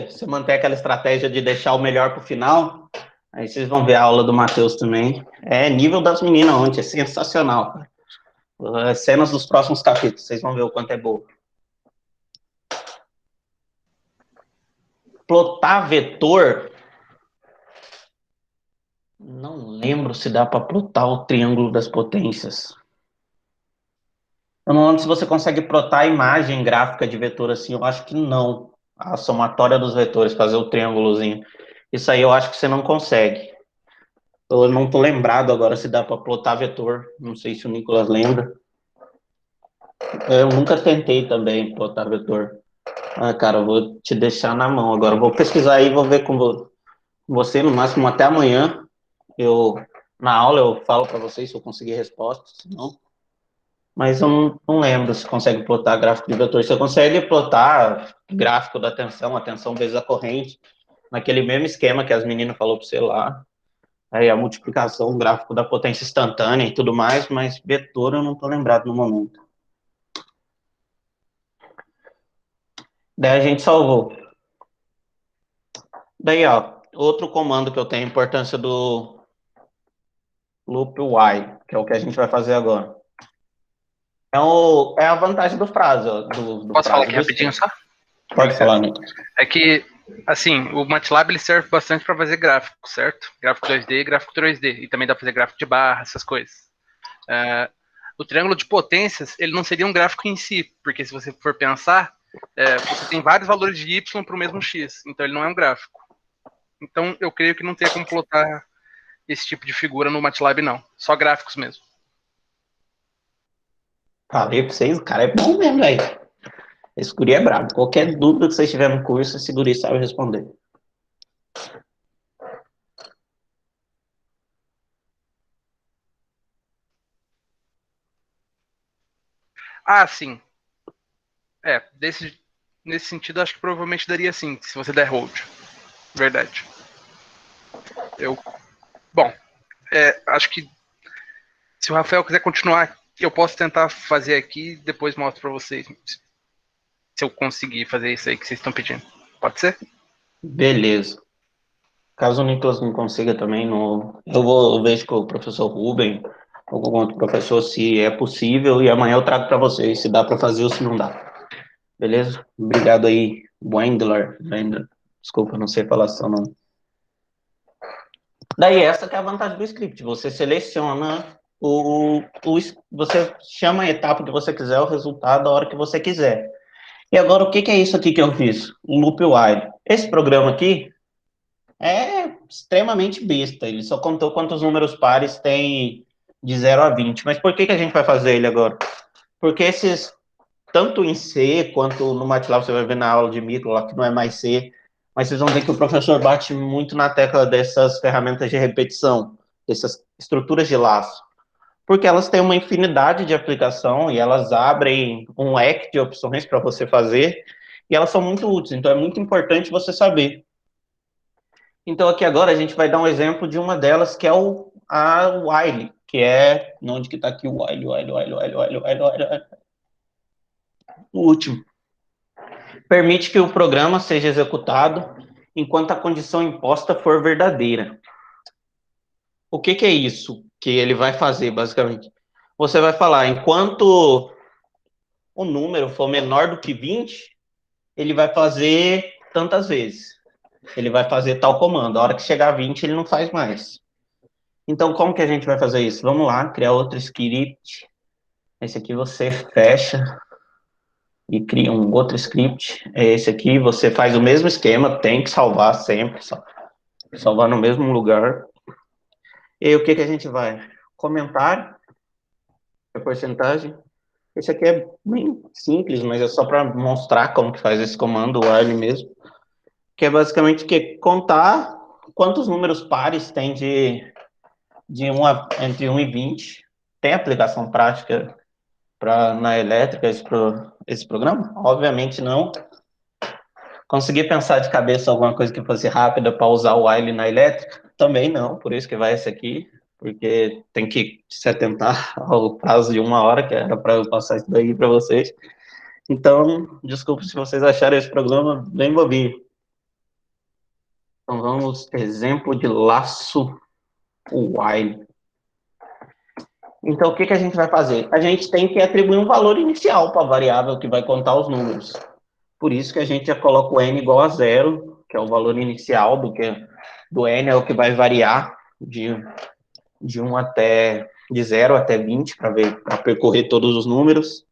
você mantém aquela estratégia de deixar o melhor pro final, aí vocês vão ver a aula do Matheus também. É nível das meninas ontem, é sensacional, cara. As cenas dos próximos capítulos, vocês vão ver o quanto é boa. Plotar vetor, não lembro se dá para plotar o triângulo das potências. Eu não lembro se você consegue plotar a imagem gráfica de vetor assim, eu acho que não. A somatória dos vetores, fazer o triângulozinho. Isso aí eu acho que você não consegue. Eu não estou lembrado agora se dá para plotar vetor. Não sei se o Nicolas lembra. Eu nunca tentei também plotar vetor. Ah, cara, eu vou te deixar na mão agora. Eu vou pesquisar aí, vou ver com você, no máximo até amanhã. Na aula eu falo para vocês se eu conseguir resposta, se não. Mas eu não lembro se consegue plotar gráfico de vetor. Você consegue plotar gráfico da tensão, a tensão vezes a corrente, naquele mesmo esquema que as meninas falou para você lá. Aí a multiplicação, o gráfico da potência instantânea e tudo mais, mas vetor eu não estou lembrado no momento. Daí a gente salvou. Daí, ó, outro comando que eu tenho, importância do loop while, que é o que a gente vai fazer agora. É a vantagem do frase, ó, do Posso falar frase, aqui do rapidinho esquema. só? Pode falar, Nicolas. É que, assim, o MATLAB ele serve bastante para fazer gráfico, certo? Gráfico 2D e gráfico 3D. E também dá para fazer gráfico de barra, essas coisas. O triângulo de potências, ele não seria um gráfico em si, porque se você for pensar, você tem vários valores de y para o mesmo x, então ele não é um gráfico. Então eu creio que não tem como plotar esse tipo de figura no MATLAB, não. Só gráficos mesmo. Falei pra vocês, o cara é bom mesmo, velho. Esse guri é brabo. Qualquer dúvida que vocês tiverem no curso, esse guri sabe responder. Ah, sim. Nesse sentido, acho que provavelmente daria sim, se você der hold. Verdade. Bom, acho que se o Rafael quiser continuar, eu posso tentar fazer aqui e depois mostro para vocês se eu conseguir fazer isso aí que vocês estão pedindo. Pode ser? Beleza. Caso o Nicolas não consiga também, eu vejo com o professor Ruben ou com outro professor se é possível e amanhã eu trago para vocês se dá para fazer ou se não dá. Beleza? Obrigado aí, Wendler. Desculpa, não sei falar seu nome. Daí essa que é a vantagem do script. Você seleciona você chama a etapa que você quiser, o resultado a hora que você quiser. E agora o que é isso aqui que eu fiz? Um loop while. Esse programa aqui é extremamente besta. Ele só contou quantos números pares tem de 0 a 20. Mas por que a gente vai fazer ele agora? Porque tanto em C quanto no MATLAB, você vai ver na aula de micro lá que não é mais C, mas vocês vão ver que o professor bate muito na tecla dessas ferramentas de repetição, dessas estruturas de laço, porque elas têm uma infinidade de aplicação e elas abrem um leque de opções para você fazer e elas são muito úteis, então é muito importante você saber. Então aqui agora a gente vai dar um exemplo de uma delas que é a while, que é onde que está aqui o while, o último. Permite que o programa seja executado enquanto a condição imposta for verdadeira. O que é isso que ele vai fazer, basicamente? Você vai falar, enquanto o número for menor do que 20, ele vai fazer tantas vezes. Ele vai fazer tal comando. A hora que chegar a 20, ele não faz mais. Então, como que a gente vai fazer isso? Vamos lá, criar outro script. Esse aqui você fecha e cria um outro script. Esse aqui você faz o mesmo esquema, tem que salvar sempre, salvar no mesmo lugar. E aí o que a gente vai? Comentário, a porcentagem. Esse aqui é bem simples, mas é só para mostrar como que faz esse comando, o while mesmo. Que é basicamente contar quantos números pares tem entre 1 e 20. Tem aplicação prática na elétrica esse programa? Obviamente não. Consegui pensar de cabeça alguma coisa que fosse rápida para usar o while na elétrica? Também não, por isso que vai esse aqui, porque tem que se atentar ao prazo de 1 hora, que era para eu passar isso daí para vocês. Então, desculpe se vocês acharem esse programa bem bobinho. Então, vamos, exemplo de laço while. Então, o que a gente vai fazer? A gente tem que atribuir um valor inicial para a variável que vai contar os números. Por isso que a gente já coloca o n igual a 0, que é o valor inicial do n, é o que vai variar de 0 até 20, para percorrer todos os números.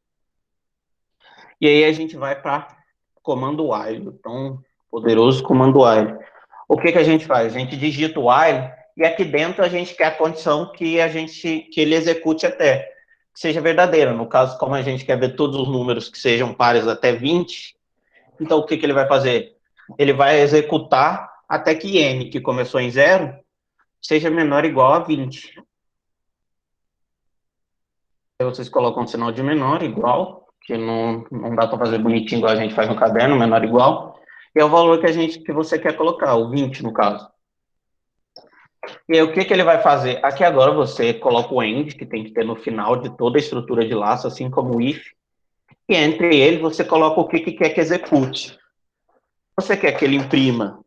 E aí a gente vai para comando while, tão poderoso comando while. O que a gente faz? A gente digita o while e aqui dentro a gente quer a condição que ele execute até, que seja verdadeira. No caso, como a gente quer ver todos os números que sejam pares até 20, Então, o que ele vai fazer? Ele vai executar até que n, que começou em 0, seja menor ou igual a 20. Aí vocês colocam um sinal de menor, igual, que não dá para fazer bonitinho igual a gente faz no caderno, menor igual, e é o valor que você quer colocar, o 20 no caso. E aí o que ele vai fazer? Aqui agora você coloca o end, que tem que ter no final de toda a estrutura de laço, assim como o if, e entre ele você coloca o que quer que execute. Você quer que ele imprima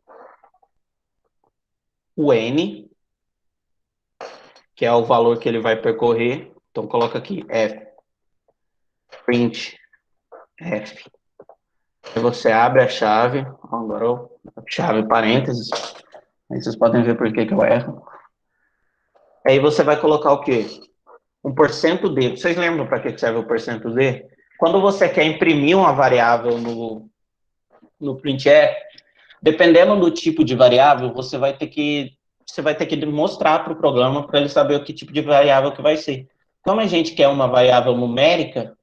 o n, que é o valor que ele vai percorrer, então coloca aqui f, print f. Aí você abre a chave, agora chave parênteses, aí vocês podem ver por que eu erro. Aí você vai colocar o quê? Um %d. Vocês lembram para que serve o %d? Quando você quer imprimir uma variável no printf, dependendo do tipo de variável, você vai ter que mostrar para o programa para ele saber o que tipo de variável que vai ser. Como a gente quer uma variável numérica,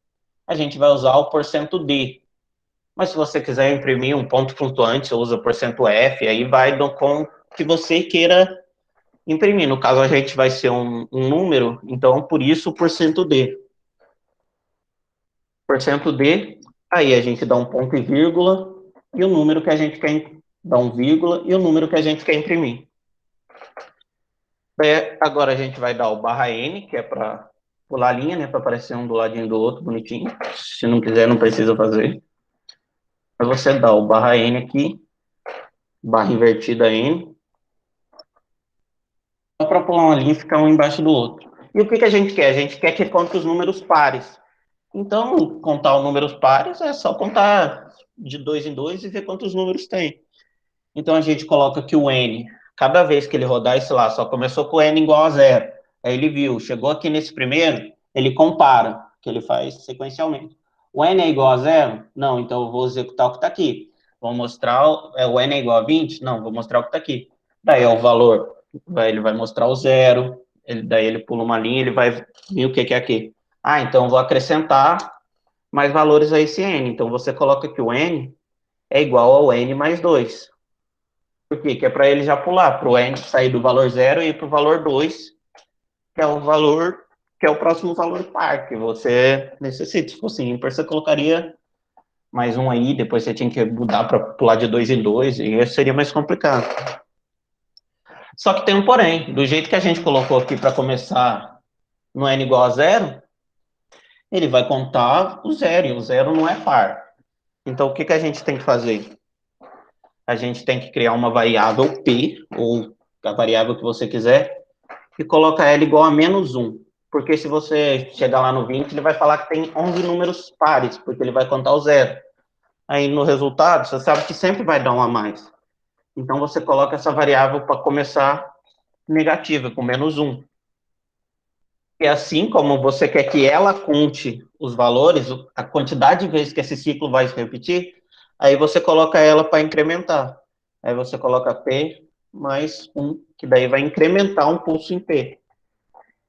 a gente vai usar o %d. Mas se você quiser imprimir um ponto flutuante, você usa %f, aí vai com que você queira imprimir. No caso, a gente vai ser um número, então, por isso, o %d. %d, aí a gente dá um ponto e vírgula, e o número que a gente quer, dá um vírgula, e o número que a gente quer imprimir. Agora a gente vai dar o /n, que é para pular a linha, né, para aparecer um do ladinho do outro, bonitinho. Se não quiser, não precisa fazer. Aí você dá o /n aqui, barra invertida n, só para pular uma linha e ficar um embaixo do outro. E o que a gente quer? A gente quer que conte os números pares. Então, contar os números pares é só contar de 2 em 2 e ver quantos números tem. Então, a gente coloca aqui o n. Cada vez que ele rodar esse lá, só começou com n igual a 0. Aí ele viu, chegou aqui nesse primeiro, ele compara, que ele faz sequencialmente. O n é igual a 0? Não, então eu vou executar o que está aqui. Vou mostrar, o n é igual a 20? Não, vou mostrar o que está aqui. Daí é o valor, ele vai mostrar o 0, daí ele pula uma linha, ele vai ver o que é aqui. Ah, então eu vou acrescentar mais valores a esse n. Então você coloca que o n é igual ao n mais 2. Por quê? Que é para ele já pular, para o n sair do valor 0 e ir para o valor 2, que é o valor, que é o próximo valor par que você necessita. Se fosse ímpar, você colocaria mais um aí, depois você tinha que mudar para pular de 2 em 2, e isso seria mais complicado. Só que tem um porém, do jeito que a gente colocou aqui para começar no n igual a 0, ele vai contar o 0, e o 0 não é par. Então, o que a gente tem que fazer? A gente tem que criar uma variável p, ou a variável que você quiser, e coloca ela igual a -1. Porque se você chegar lá no 20, ele vai falar que tem 11 números pares, porque ele vai contar o 0. Aí no resultado, você sabe que sempre vai dar um a mais. Então você coloca essa variável para começar negativa, com -1. E assim como você quer que ela conte os valores, a quantidade de vezes que esse ciclo vai se repetir, aí você coloca ela para incrementar. Aí você coloca P mais 1, que daí vai incrementar um pulso em P.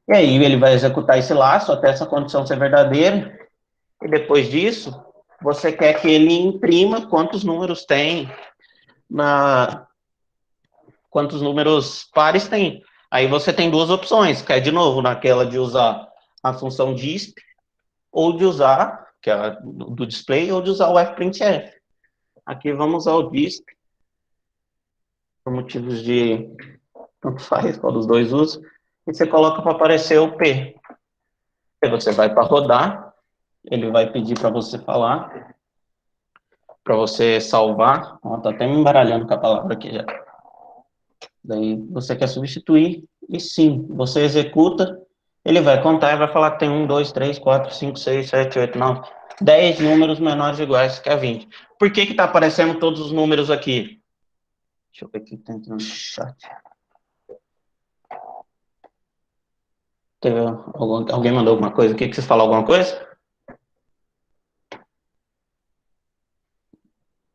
E aí ele vai executar esse laço até essa condição ser verdadeira, e depois disso, você quer que ele imprima quantos números tem, quantos números pares tem. Aí você tem duas opções, que é de novo naquela de usar a função disp, ou de usar, que é a do display, ou de usar o fprintf. Aqui vamos usar o disp, por motivos de tanto faz, qual dos dois usa, e você coloca para aparecer o P. Aí você vai para rodar, ele vai pedir para você falar, para você salvar. Ó, tá até me embaralhando com a palavra aqui já. Daí você quer substituir, e sim, você executa, ele vai contar e vai falar que tem 1, 2, 3, 4, 5, 6, 7, 8, 9, 10 números menores ou iguais que a 20. Por que está aparecendo todos os números aqui? Deixa eu ver aqui dentro no chat. Alguém mandou alguma coisa? Que vocês falaram alguma coisa?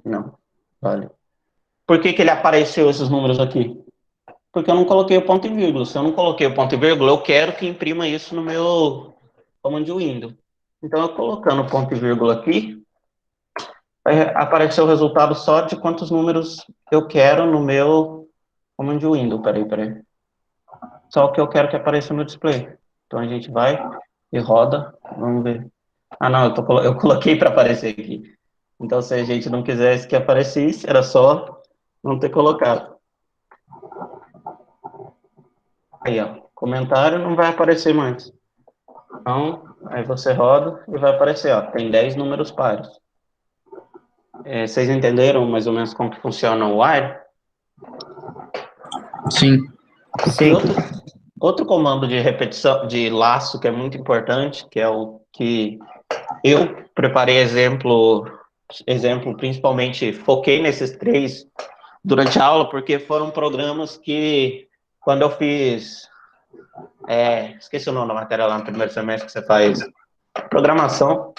Não. Vale. Por que ele apareceu esses números aqui? Porque eu não coloquei o ponto e vírgula. Se eu não coloquei o ponto e vírgula, eu quero que imprima isso no meu comando Windows. Então, eu colocando ponto e vírgula aqui, vai aparecer o resultado só de quantos números eu quero no meu command window. Peraí. Só o que eu quero que apareça no display. Então a gente vai e roda. Vamos ver. Ah, não, eu coloquei para aparecer aqui. Então, se a gente não quisesse que aparecesse, era só não ter colocado. Aí, ó, comentário não vai aparecer mais. Então, aí você roda e vai aparecer, ó, tem 10 números pares. Vocês entenderam mais ou menos como que funciona o while? Sim. Tem outro comando de repetição, de laço, que é muito importante, que é o que eu preparei exemplo, principalmente foquei nesses 3 durante a aula, porque foram programas que, quando eu fiz, esqueci o nome da matéria lá no primeiro semestre que você faz, programação,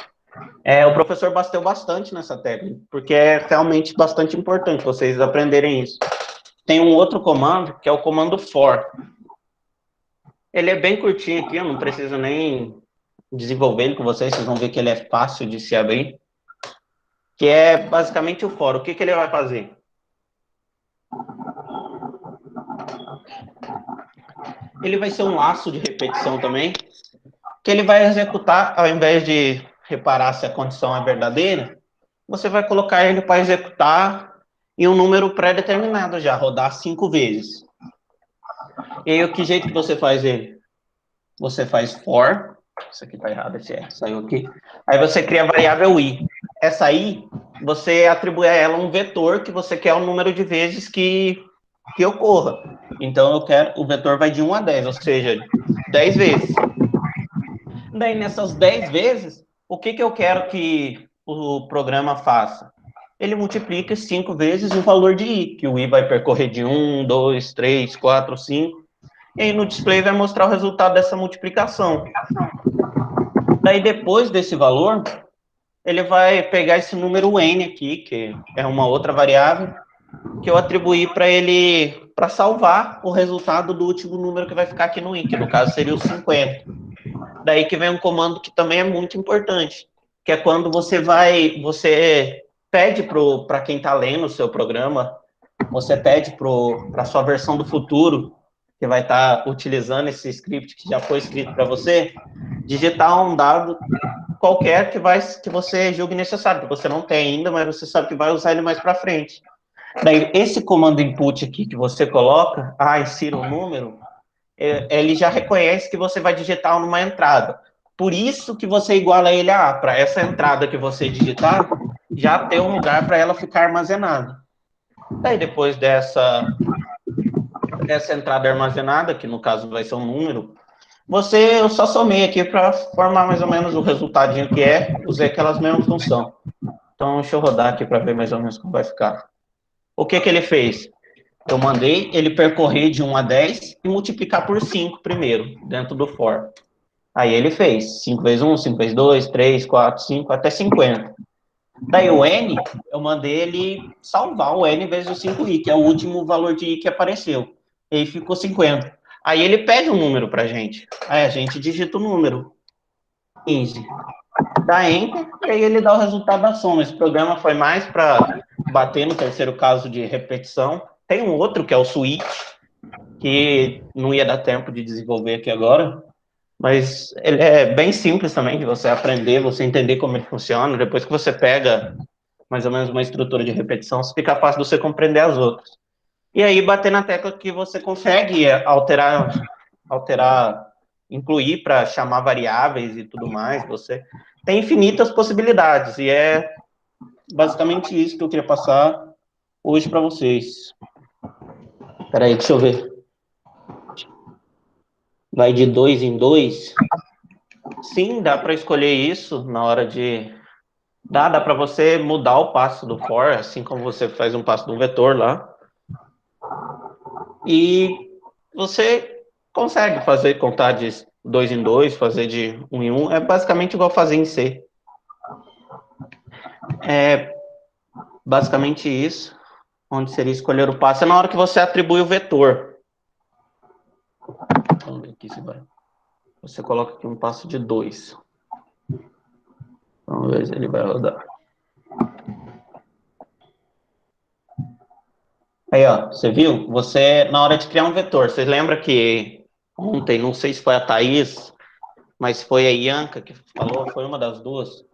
o professor bateu bastante nessa técnica, porque é realmente bastante importante vocês aprenderem isso. Tem um outro comando, que é o comando for. Ele é bem curtinho aqui, eu não preciso nem desenvolver ele com vocês vão ver que ele é fácil de se abrir, que é basicamente o for. O que ele vai fazer? Ele vai ser um laço de repetição também, que ele vai executar, ao invés de reparar se a condição é verdadeira, você vai colocar ele para executar em um número pré-determinado já, rodar 5 vezes. E aí, que jeito que você faz ele? Você faz for, isso aqui tá errado, saiu aqui. Aí você cria a variável i. Essa i, você atribui a ela um vetor que você quer o número de vezes que ocorra. Então, eu quero, o vetor vai de 1 a 10, ou seja, 10 vezes. Daí, nessas 10 vezes, o que eu quero que o programa faça? Ele multiplica 5 vezes o valor de i, que o i vai percorrer de 1, 2, 3, 4, 5, e aí no display vai mostrar o resultado dessa multiplicação. Daí, depois desse valor, ele vai pegar esse número n aqui, que é uma outra variável, que eu atribuí para ele, para salvar o resultado do último número que vai ficar aqui no i, que no caso seria o 50. Daí que vem um comando que também é muito importante, que é quando você pede para quem está lendo o seu programa, você pede para a sua versão do futuro, que vai estar utilizando esse script que já foi escrito para você, digitar um dado qualquer que você julgue necessário, que você não tem ainda, mas você sabe que vai usar ele mais para frente. Daí, esse comando input aqui que você coloca, insira um número, ele já reconhece que você vai digitar numa entrada. Por isso que você iguala ele a A, para essa entrada que você digitar, já ter um lugar para ela ficar armazenada. Daí, depois dessa entrada armazenada, que no caso vai ser um número, eu só somei aqui para formar mais ou menos o resultadinho que usei aquelas mesmas funções. Então, deixa eu rodar aqui para ver mais ou menos como vai ficar. O que ele fez? Eu mandei ele percorrer de 1 a 10 e multiplicar por 5 primeiro, dentro do for. Aí ele fez 5 vezes 1, 5 vezes 2, 3, 4, 5, até 50. Daí o n, eu mandei ele salvar o n vezes o 5i, que é o último valor de i que apareceu. E aí ficou 50. Aí ele pede um número pra gente. Aí a gente digita o número. 15. Dá enter, e aí ele dá o resultado da soma. Esse programa foi mais para bater no terceiro caso de repetição. Tem um outro, que é o switch, que não ia dar tempo de desenvolver aqui agora, mas ele é bem simples também de você aprender, você entender como ele funciona. Depois que você pega mais ou menos uma estrutura de repetição, fica fácil de você compreender as outras. E aí bater na tecla que você consegue alterar, incluir para chamar variáveis e tudo mais. Você tem infinitas possibilidades, e é basicamente isso que eu queria passar hoje para vocês. Espera aí, deixa eu ver. Vai de 2 em 2? Sim, dá para escolher isso na hora de... Dá para você mudar o passo do for, assim como você faz um passo do vetor lá. E você consegue contar de 2 em 2, fazer de 1 em 1. É basicamente igual fazer em C. É basicamente isso. Onde seria escolher o passo é na hora que você atribui o vetor. Vamos ver aqui se vai. Você coloca aqui um passo de 2. Vamos ver se ele vai rodar. Aí, ó, você viu? Você, na hora de criar um vetor, você lembra que ontem, não sei se foi a Thaís, mas foi a Ianca que falou, foi uma das duas,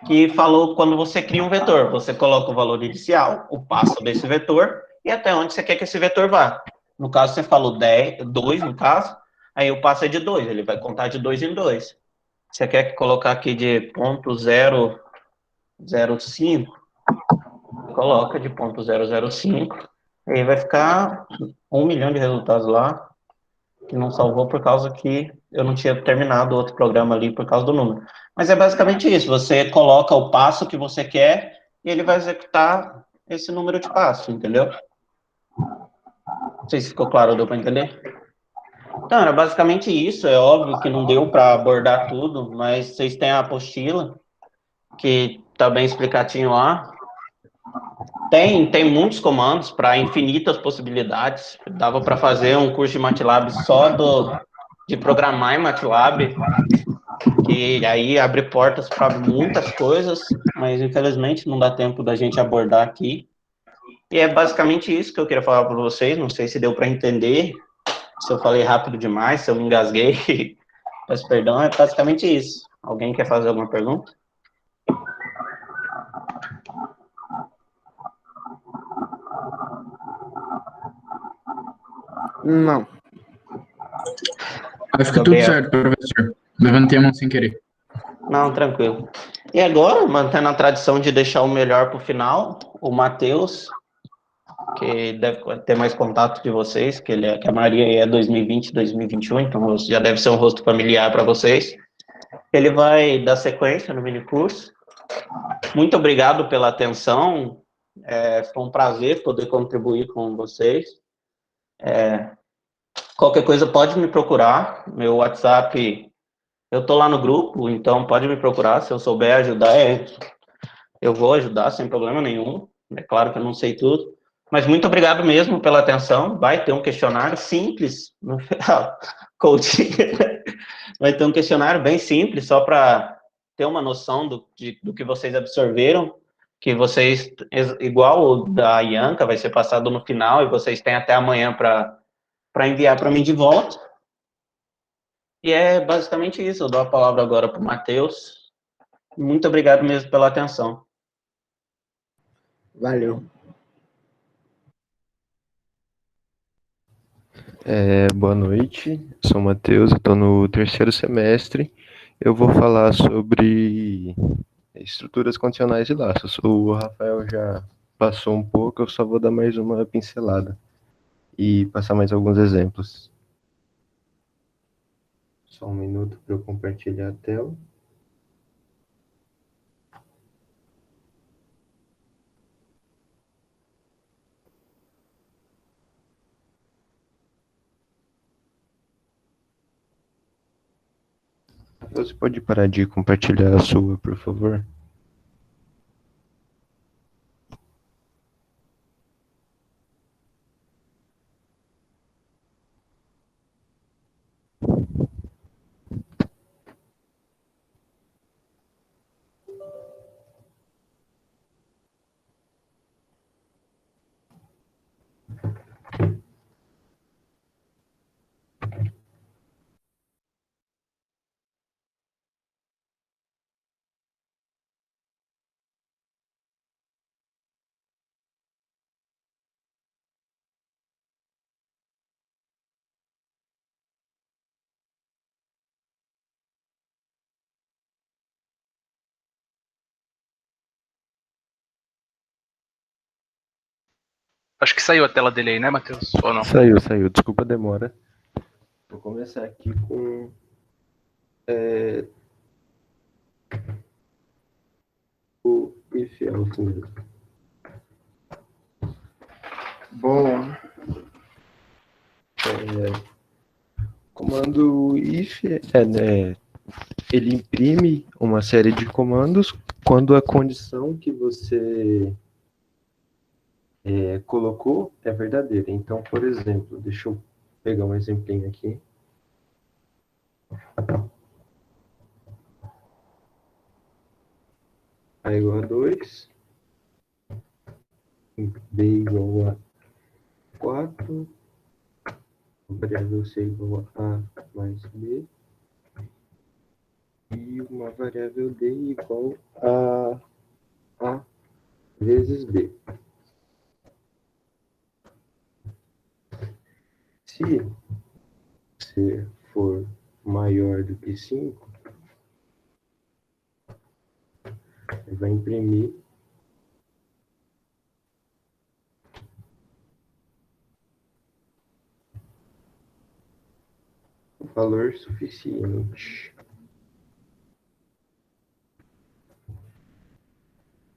que falou quando você cria um vetor, você coloca o valor inicial, o passo desse vetor, e até onde você quer que esse vetor vá. No caso, você falou 10, 2, no caso, aí o passo é de 2, ele vai contar de 2 em 2. Você quer colocar aqui de ponto 0,005, coloca de ponto 0,05, aí vai ficar 1 milhão de resultados lá, que não salvou por causa que eu não tinha terminado outro programa ali por causa do número. Mas é basicamente isso, você coloca o passo que você quer e ele vai executar esse número de passos, entendeu? Não sei se ficou claro, deu para entender? Então, era basicamente isso, é óbvio que não deu para abordar tudo, mas vocês têm a apostila, que tá bem explicadinho lá. Tem muitos comandos para infinitas possibilidades. Dava para fazer um curso de MATLAB só de programar em MATLAB, que aí abre portas para muitas coisas, mas infelizmente não dá tempo da gente abordar aqui. E é basicamente isso que eu queria falar para vocês. Não sei se deu para entender, se eu falei rápido demais, se eu me engasguei, peço perdão. É basicamente isso. Alguém quer fazer alguma pergunta? Não. Acho que tudo Gabriel. certo, professor. Levantei a mão sem querer. Não, tranquilo. E agora, mantendo a tradição de deixar o melhor para o final, o Matheus, que deve ter mais contato de vocês, que a Maria é 2020, 2021, então já deve ser um rosto familiar para vocês. Ele vai dar sequência no minicurso. Muito obrigado pela atenção, foi um prazer poder contribuir com vocês. Qualquer coisa pode me procurar, meu WhatsApp, eu tô lá no grupo, então pode me procurar, se eu souber ajudar, eu vou ajudar sem problema nenhum. É claro que eu não sei tudo, mas muito obrigado mesmo pela atenção. Vai ter um questionário simples no final, coaching. Vai ter um questionário bem simples, só para ter uma noção do que vocês absorveram, que vocês, igual o da Ianca, vai ser passado no final, e vocês têm até amanhã para enviar para mim de volta. E é basicamente isso. Eu dou a palavra agora para o Matheus. Muito obrigado mesmo pela atenção. Valeu. Boa noite, sou o Matheus, estou no terceiro semestre. Eu vou falar sobre estruturas condicionais de laços. O Rafael já passou um pouco, eu só vou dar mais uma pincelada e passar mais alguns exemplos. Só um minuto para eu compartilhar a tela. Você pode parar de compartilhar a sua, por favor? Acho que saiu a tela dele aí, né, Matheus? Ou não? Saiu. Desculpa a demora. Vou começar aqui com o if else mesmo. Bom, comando if ele imprime uma série de comandos quando a condição que você colocou é verdadeira. Então, por exemplo, deixa eu pegar um exemplinho aqui. A igual a 2, B igual a 4, a variável C igual a mais B, e uma variável D igual a vezes B. Se C for maior do que 5, ele vai imprimir o valor suficiente.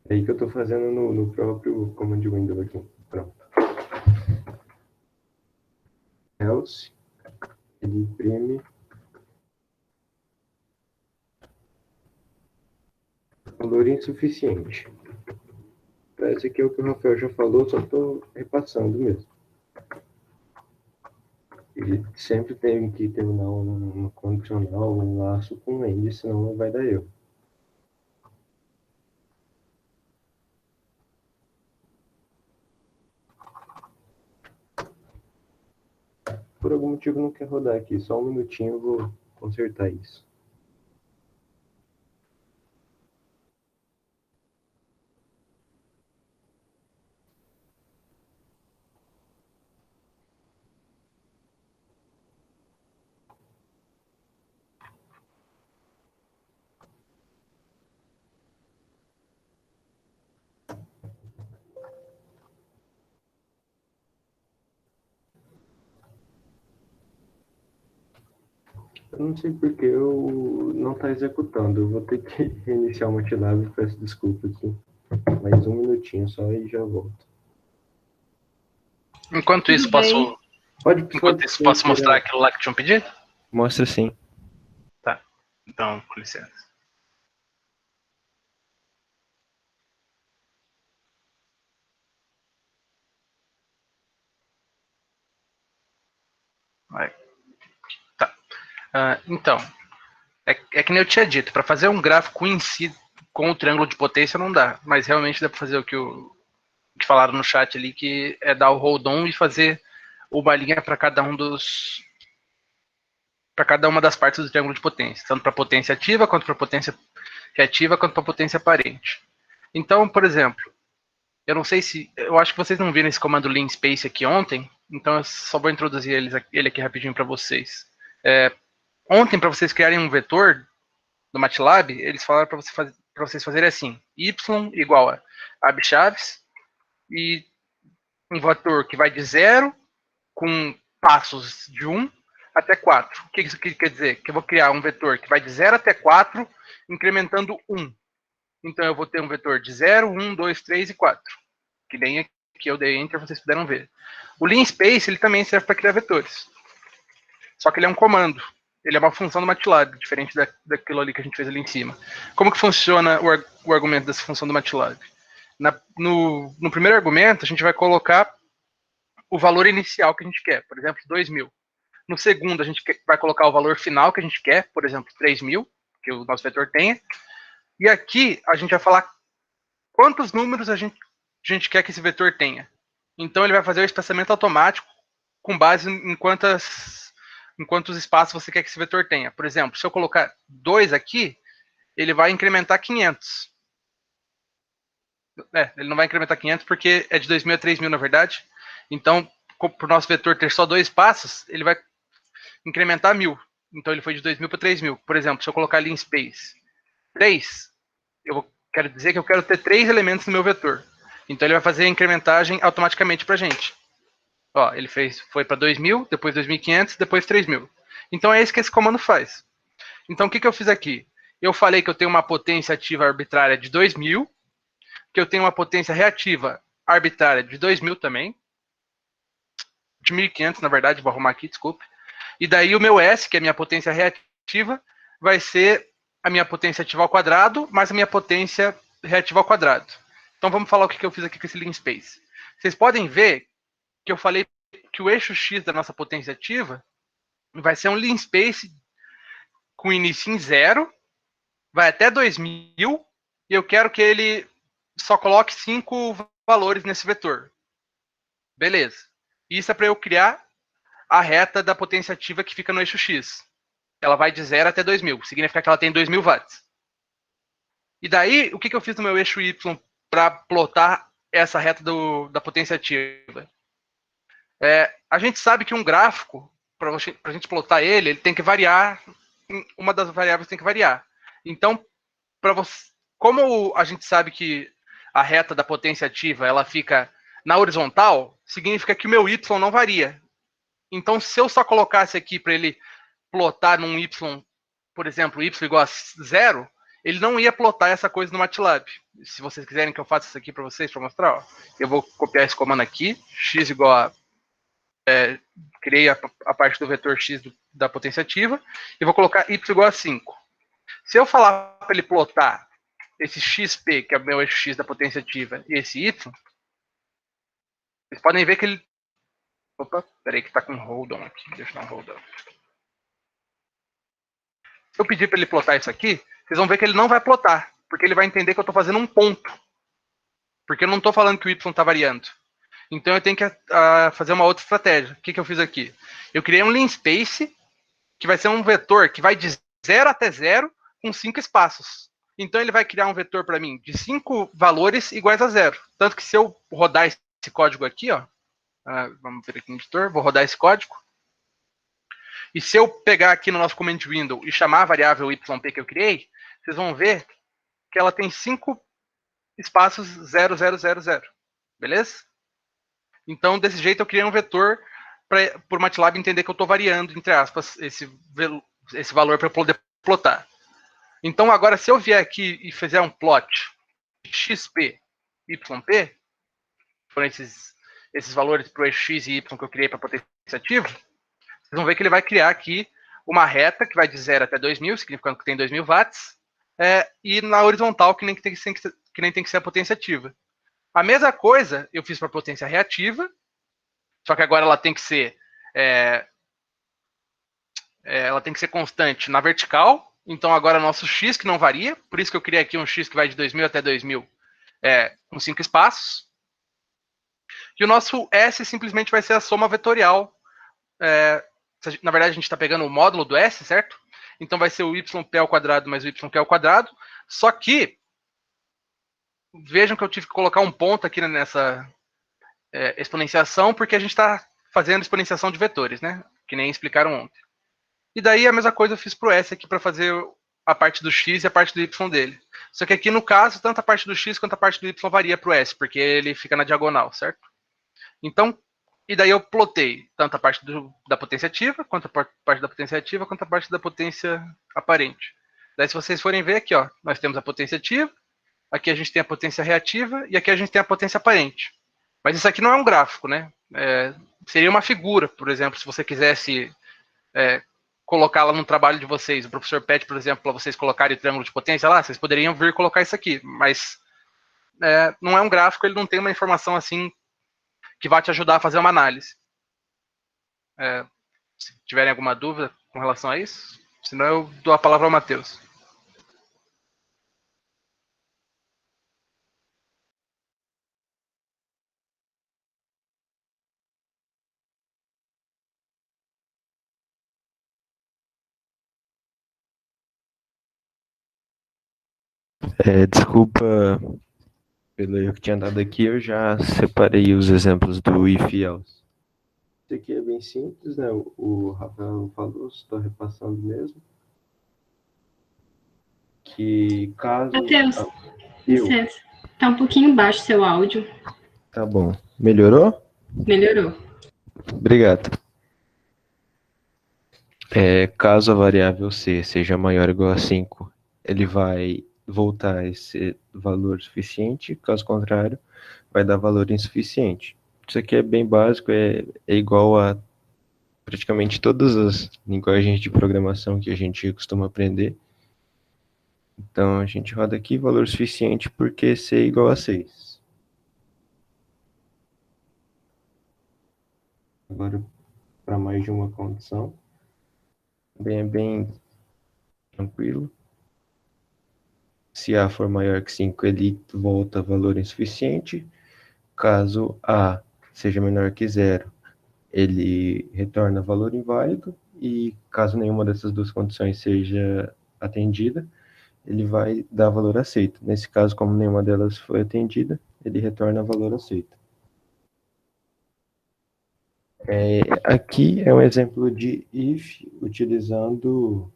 É aí que eu estou fazendo no próprio command window aqui. Pronto. Else, ele imprime valor insuficiente. Parece que é o que o Rafael já falou, só estou repassando mesmo. Ele sempre tem que terminar uma condicional, um laço com end, senão não vai dar erro. Por algum motivo não quer rodar aqui, só um minutinho eu vou consertar isso. Eu não sei porque eu não está executando. Eu vou ter que reiniciar o MATLAB, peço desculpa aqui. Mais um minutinho só e já volto. Enquanto isso, posso mostrar aquilo lá que tinham pedido? Mostra sim. Tá. Então, com licença. Vai. Tá. Então, é que nem eu tinha dito, para fazer um gráfico em si com o triângulo de potência não dá, mas realmente dá para fazer o que falaram no chat ali, que é dar o hold on e fazer uma linha para cada uma das partes do triângulo de potência, tanto para potência ativa, quanto para potência reativa, quanto para potência aparente. Então, por exemplo, eu acho que vocês não viram esse comando linspace aqui ontem, então eu só vou introduzir ele aqui rapidinho para vocês. Ontem, para vocês criarem um vetor no MATLAB, eles falaram para vocês fazerem assim, y igual a abchaves, e um vetor que vai de 0 com passos de 1 até 4. O que isso quer dizer? Que eu vou criar um vetor que vai de 0 até 4, incrementando 1. Então eu vou ter um vetor de 0, 1, 2, 3 e 4. Que nem aqui eu dei enter, vocês puderam ver. O linspace, ele também serve para criar vetores. Só que ele é um comando. Ele é uma função do MATLAB, diferente daquilo ali que a gente fez ali em cima. Como que funciona o argumento dessa função do MATLAB? No primeiro argumento, a gente vai colocar o valor inicial que a gente quer, por exemplo, 2.000. No segundo, a gente vai colocar o valor final que a gente quer, por exemplo, 3.000, que o nosso vetor tenha. E aqui, a gente vai falar quantos números a gente quer que esse vetor tenha. Então, ele vai fazer o espaçamento automático com base em quantos espaços você quer que esse vetor tenha. Por exemplo, se eu colocar 2 aqui, ele vai incrementar 500. Ele não vai incrementar 500 porque é de 2.000 a 3.000, na verdade. Então, para o nosso vetor ter só 2 passos, ele vai incrementar 1.000. Então, ele foi de 2.000 para 3.000. Por exemplo, se eu colocar ali em space 3, quero dizer que eu quero ter 3 elementos no meu vetor. Então, ele vai fazer a incrementagem automaticamente para a gente. Ó, ele foi para 2.000, depois 2.500, depois 3.000. Então, é isso que esse comando faz. Então, o que eu fiz aqui? Eu falei que eu tenho uma potência ativa arbitrária de 2.000, que eu tenho uma potência reativa arbitrária de 2.000 também, de 1.500, na verdade, vou arrumar aqui, desculpe. E daí o meu S, que é a minha potência reativa, vai ser a minha potência ativa ao quadrado, mais a minha potência reativa ao quadrado. Então vamos falar o que eu fiz aqui com esse linspace. Vocês podem ver que eu falei que o eixo X da nossa potência ativa vai ser um linspace com início em 0, vai até 2.000, e eu quero que ele só coloque 5 valores nesse vetor. Beleza. Isso é para eu criar a reta da potência ativa que fica no eixo X. Ela vai de 0 até 2000, significa que ela tem 2000 watts. E daí, o que eu fiz no meu eixo Y para plotar essa reta da potência ativa? A gente sabe que um gráfico, para a gente plotar ele tem que variar, uma das variáveis tem que variar. Então, como a gente sabe que a reta da potência ativa ela fica na horizontal, significa que o meu Y não varia. Então, se eu só colocasse aqui para ele plotar num Y, por exemplo, Y igual a 0, ele não ia plotar essa coisa no MATLAB. Se vocês quiserem que eu faça isso aqui para vocês, para mostrar, ó, eu vou copiar esse comando aqui, x igual a... criei a parte do vetor x da potência ativa, e vou colocar y igual a 5. Se eu falar para ele plotar esse xp, que é o meu eixo x da potência ativa, e esse y, vocês podem ver que ele... Opa, peraí que está com hold on aqui, deixa eu dar um hold on. Se eu pedir para ele plotar isso aqui, vocês vão ver que ele não vai plotar, porque ele vai entender que eu estou fazendo um ponto. Porque eu não estou falando que o y está variando. Então eu tenho que fazer uma outra estratégia. O que eu fiz aqui? Eu criei um linspace, que vai ser um vetor que vai de 0 até 0, com 5 espaços. Então ele vai criar um vetor para mim de 5 valores iguais a 0. Tanto que se eu rodar esse código aqui, ó, vamos ver aqui no editor, vou rodar esse código. E se eu pegar aqui no nosso command window e chamar a variável yp que eu criei, vocês vão ver que ela tem 5 espaços 0, 0, 0, 0. Beleza? Então, desse jeito, eu criei um vetor para o MATLAB entender que eu estou variando, entre aspas, esse valor para poder plotar. Então, agora, se eu vier aqui e fizer um plot xp, yp, foram esses valores para o eixo x e y que eu criei para potência ativa, vocês vão ver que ele vai criar aqui uma reta que vai de 0 até 2000, significando que tem 2000 watts, e na horizontal, que nem tem que ser a potência ativa. A mesma coisa eu fiz para a potência reativa, só que agora ela tem que ser constante na vertical. Então agora nosso x que não varia, por isso que eu criei aqui um x que vai de 2000 até 2000 com 5 espaços. E o nosso S simplesmente vai ser a soma vetorial. Na verdade, a gente está pegando o módulo do S, certo? Então vai ser o yp ao quadrado mais o yq ao quadrado. Só que, vejam que eu tive que colocar um ponto aqui nessa exponenciação, porque a gente está fazendo exponenciação de vetores, né? Que nem explicaram ontem. E daí a mesma coisa eu fiz para o S aqui para fazer a parte do x e a parte do y dele. Só que aqui no caso, tanto a parte do x quanto a parte do y varia para o S, porque ele fica na diagonal, certo? Então, e daí eu plotei tanto a parte da potência ativa, quanto a parte da potência ativa, quanto a parte da potência aparente. Daí se vocês forem ver aqui, ó, nós temos a potência ativa, aqui a gente tem a potência reativa e aqui a gente tem a potência aparente. Mas isso aqui não é um gráfico, né? Seria uma figura, por exemplo, se você quisesse colocá-la no trabalho de vocês. O professor pede, por exemplo, para vocês colocarem o triângulo de potência lá, vocês poderiam vir colocar isso aqui, mas não é um gráfico, ele não tem uma informação assim que vai te ajudar a fazer uma análise. Se tiverem alguma dúvida com relação a isso, senão eu dou a palavra ao Matheus. Desculpa pelo erro que tinha dado aqui, eu já separei os exemplos do if e else. Isso aqui é bem simples, né? O Rafael falou, estou repassando mesmo. Que caso... Matheus, licença. Tá um pouquinho baixo seu áudio. Tá bom. Melhorou? Melhorou. Obrigado. Caso a variável c seja maior ou igual a 5, ele vai voltar a esse valor suficiente, caso contrário, vai dar valor insuficiente. Isso aqui é bem básico, é igual a praticamente todas as linguagens de programação que a gente costuma aprender. Então, a gente roda aqui valor suficiente porque c é igual a 6. Agora, para mais de uma condição, também é bem tranquilo. Se A for maior que 5, ele volta valor insuficiente. Caso A seja menor que 0, ele retorna valor inválido e caso nenhuma dessas duas condições seja atendida, ele vai dar valor aceito. Nesse caso, como nenhuma delas foi atendida, ele retorna valor aceito. Aqui é um exemplo de if utilizando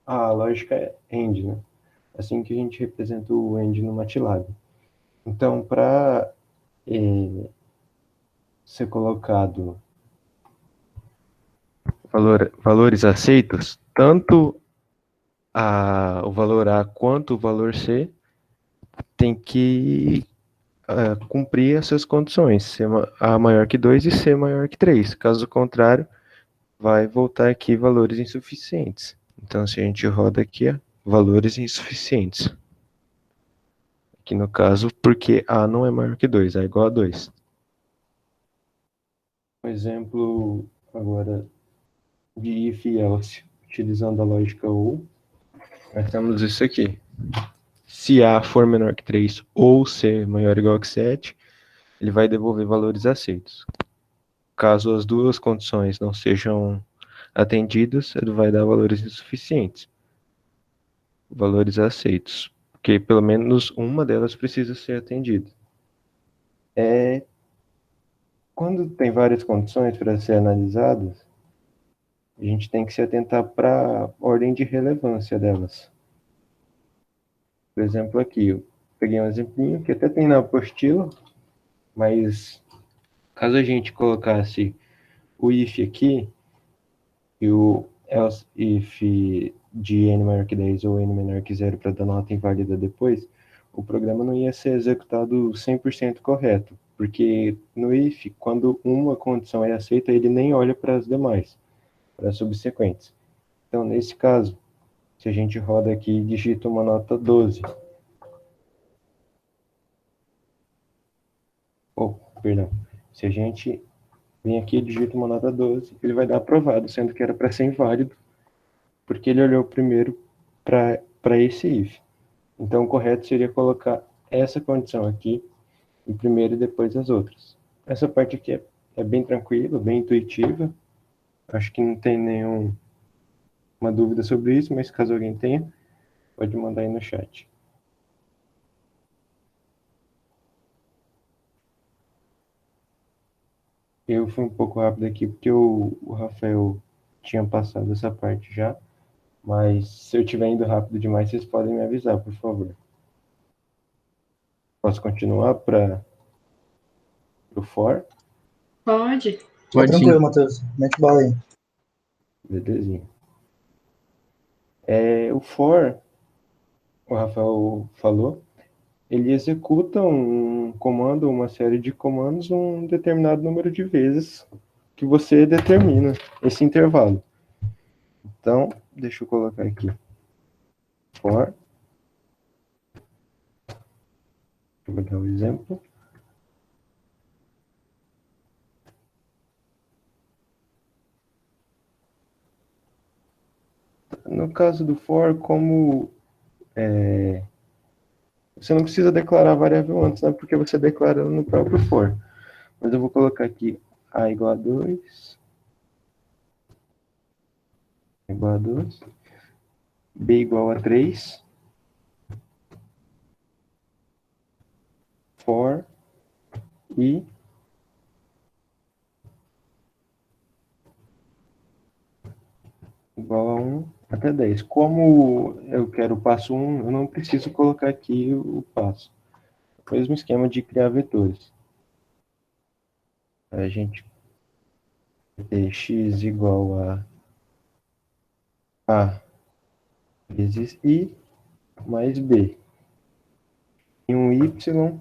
a lógica AND, né? Assim que a gente representa o AND no MATLAB. Então, para ser colocado valores aceitos, tanto o valor A quanto o valor C tem que cumprir essas condições, C A maior que 2 e C maior que 3. Caso contrário, vai voltar aqui valores insuficientes. Então, se a gente roda aqui, valores insuficientes. Aqui no caso, porque A não é maior que 2, A é igual a 2. Um exemplo agora de if e else, utilizando a lógica OR, nós temos isso aqui. Se A for menor que 3 ou C maior ou igual que 7, ele vai devolver valores aceitos. Caso as duas condições não sejam atendidas, ele vai dar valores insuficientes. Valores aceitos, porque pelo menos uma delas precisa ser atendida. Quando tem várias condições para ser analisadas, a gente tem que se atentar para a ordem de relevância delas. Por exemplo, aqui, eu peguei um exemplinho que até tem na apostila, mas caso a gente colocasse o if aqui e o else if de n maior que 10 ou n menor que 0 para dar nota inválida depois, o programa não ia ser executado 100% correto, porque no if, quando uma condição é aceita, ele nem olha para as demais, para as subsequentes. Então, nesse caso, se a gente roda aqui e digita uma nota 12, perdão, se a gente vem aqui e digita uma nota 12, ele vai dar aprovado, sendo que era para ser inválido, porque ele olhou primeiro para esse if. Então, o correto seria colocar essa condição aqui em primeiro e depois as outras. Essa parte aqui é bem tranquila, bem intuitiva. Acho que não tem nenhuma dúvida sobre isso, mas caso alguém tenha, pode mandar aí no chat. Eu fui um pouco rápido aqui, porque o Rafael tinha passado essa parte já, mas se eu estiver indo rápido demais, vocês podem me avisar, por favor. Posso continuar para o for? Pode. Tá Pode sim. tranquilo, Matheus. Mete bala aí. Belezinha. O for, o Rafael falou, ele executa um comando, uma série de comandos, um determinado número de vezes que você determina esse intervalo. Então, deixa eu colocar aqui. For. Deixa eu dar um exemplo. No caso do for, como você não precisa declarar a variável antes, né? Porque você declara no próprio for. Mas eu vou colocar aqui A igual a 2, igual a 2, B igual a 3, for i igual a 1 até 10. Como eu quero o passo 1, eu não preciso colocar aqui o passo. O mesmo esquema de criar vetores. A gente tem x igual a vezes i mais b. E um y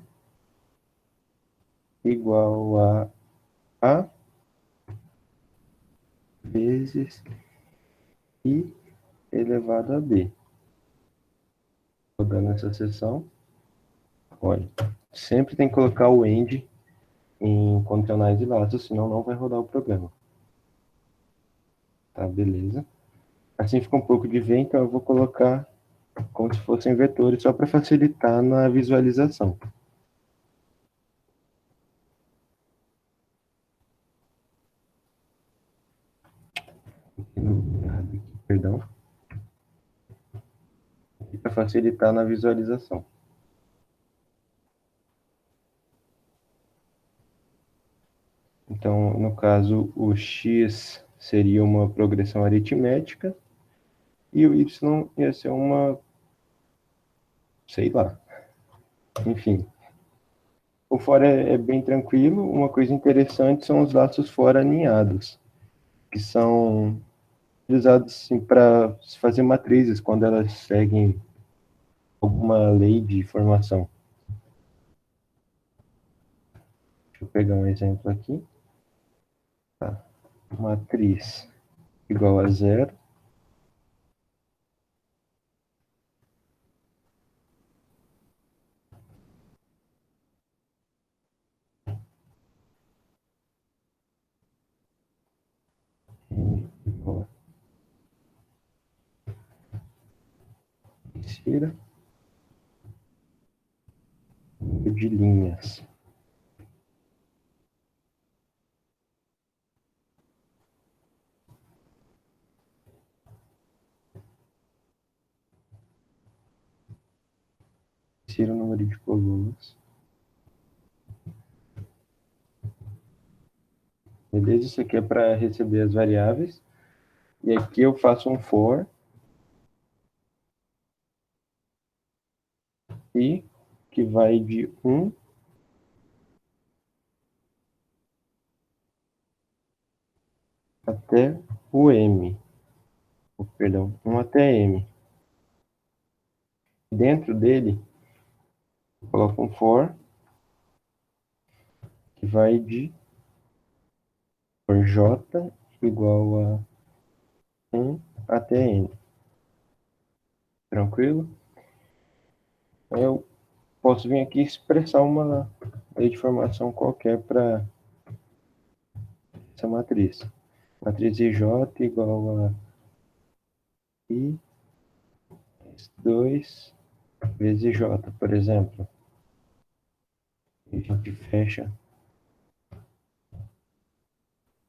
igual a vezes i elevado a b. Rodando essa seção. Olha, sempre tem que colocar o end em condicionais e laços, senão não vai rodar o programa. Tá, beleza. Assim fica um pouco de ver, então eu vou colocar como se fossem vetores, só para facilitar na visualização. errado aqui, perdão. Para facilitar na visualização. Então, no caso, o x seria uma progressão aritmética e o y ia ser uma, sei lá, enfim. O for é bem tranquilo. Uma coisa interessante são os laços for aninhados, que são utilizados assim, para fazer matrizes quando elas seguem alguma lei de formação. Deixa eu pegar um exemplo aqui. Tá. Matriz igual a 0. Igual a terceira. De linhas. Terceiro número de colunas. Beleza? Isso aqui é para receber as variáveis. E aqui eu faço um for. E que vai de 1 até o m. Perdão, 1 até m. Dentro dele, eu coloco um for que vai de for j igual a 1 até n. Tranquilo? Eu posso vir aqui expressar uma lei de formação qualquer para essa matriz. Matriz IJ igual a I 2 vezes J, por exemplo. E a gente fecha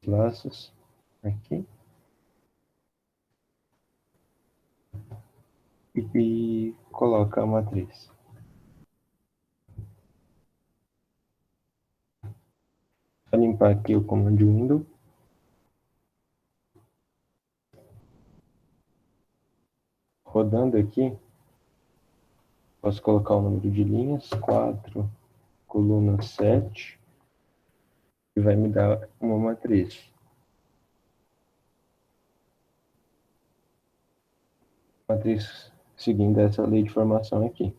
os laços aqui. E coloca a matriz. Vou limpar aqui o comando window. Rodando aqui, posso colocar o número de linhas, 4, coluna 7, e vai me dar uma matriz. Matriz seguindo essa lei de formação aqui.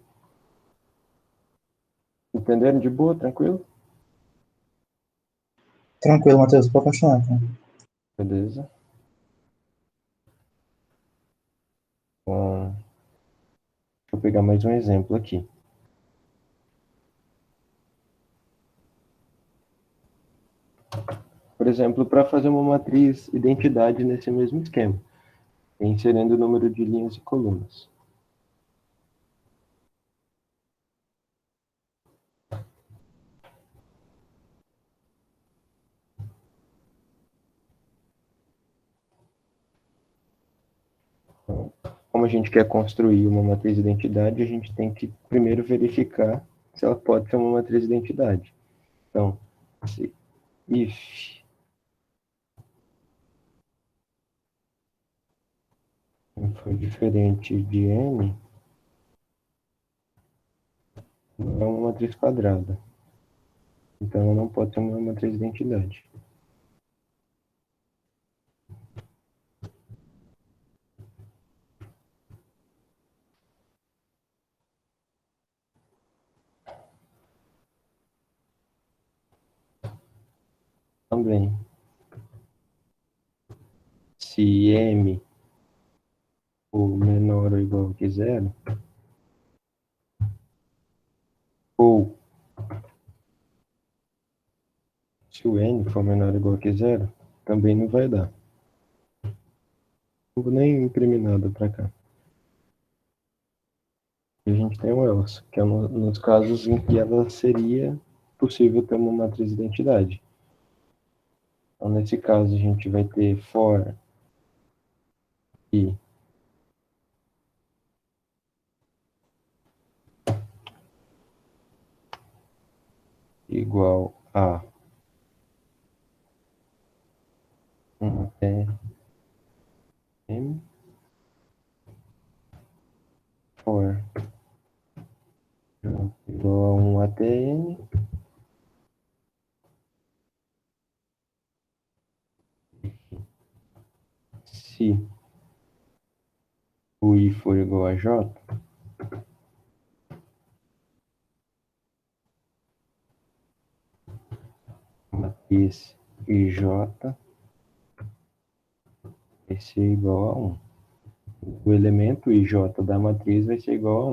Entenderam de boa, tranquilo? Tranquilo, Matheus, pode continuar. Então. Beleza. Bom, deixa eu pegar mais um exemplo aqui. Por exemplo, para fazer uma matriz identidade nesse mesmo esquema, inserindo o número de linhas e colunas. Como a gente quer construir uma matriz identidade, a gente tem que primeiro verificar se ela pode ser uma matriz identidade. Então, se if for diferente de n, não é uma matriz quadrada. Então, ela não pode ser uma matriz identidade. Também, se m for menor ou igual que zero, ou se o n for menor ou igual que zero, também não vai dar. Não vou nem imprimir nada para cá. E a gente tem o else, que é nos casos em que ela seria possível ter uma matriz identidade. Então, nesse caso, a gente vai ter for I igual a 1 até M for igual a 1 até N se o I for igual a J, a matriz IJ vai ser igual a 1. O elemento IJ da matriz vai ser igual a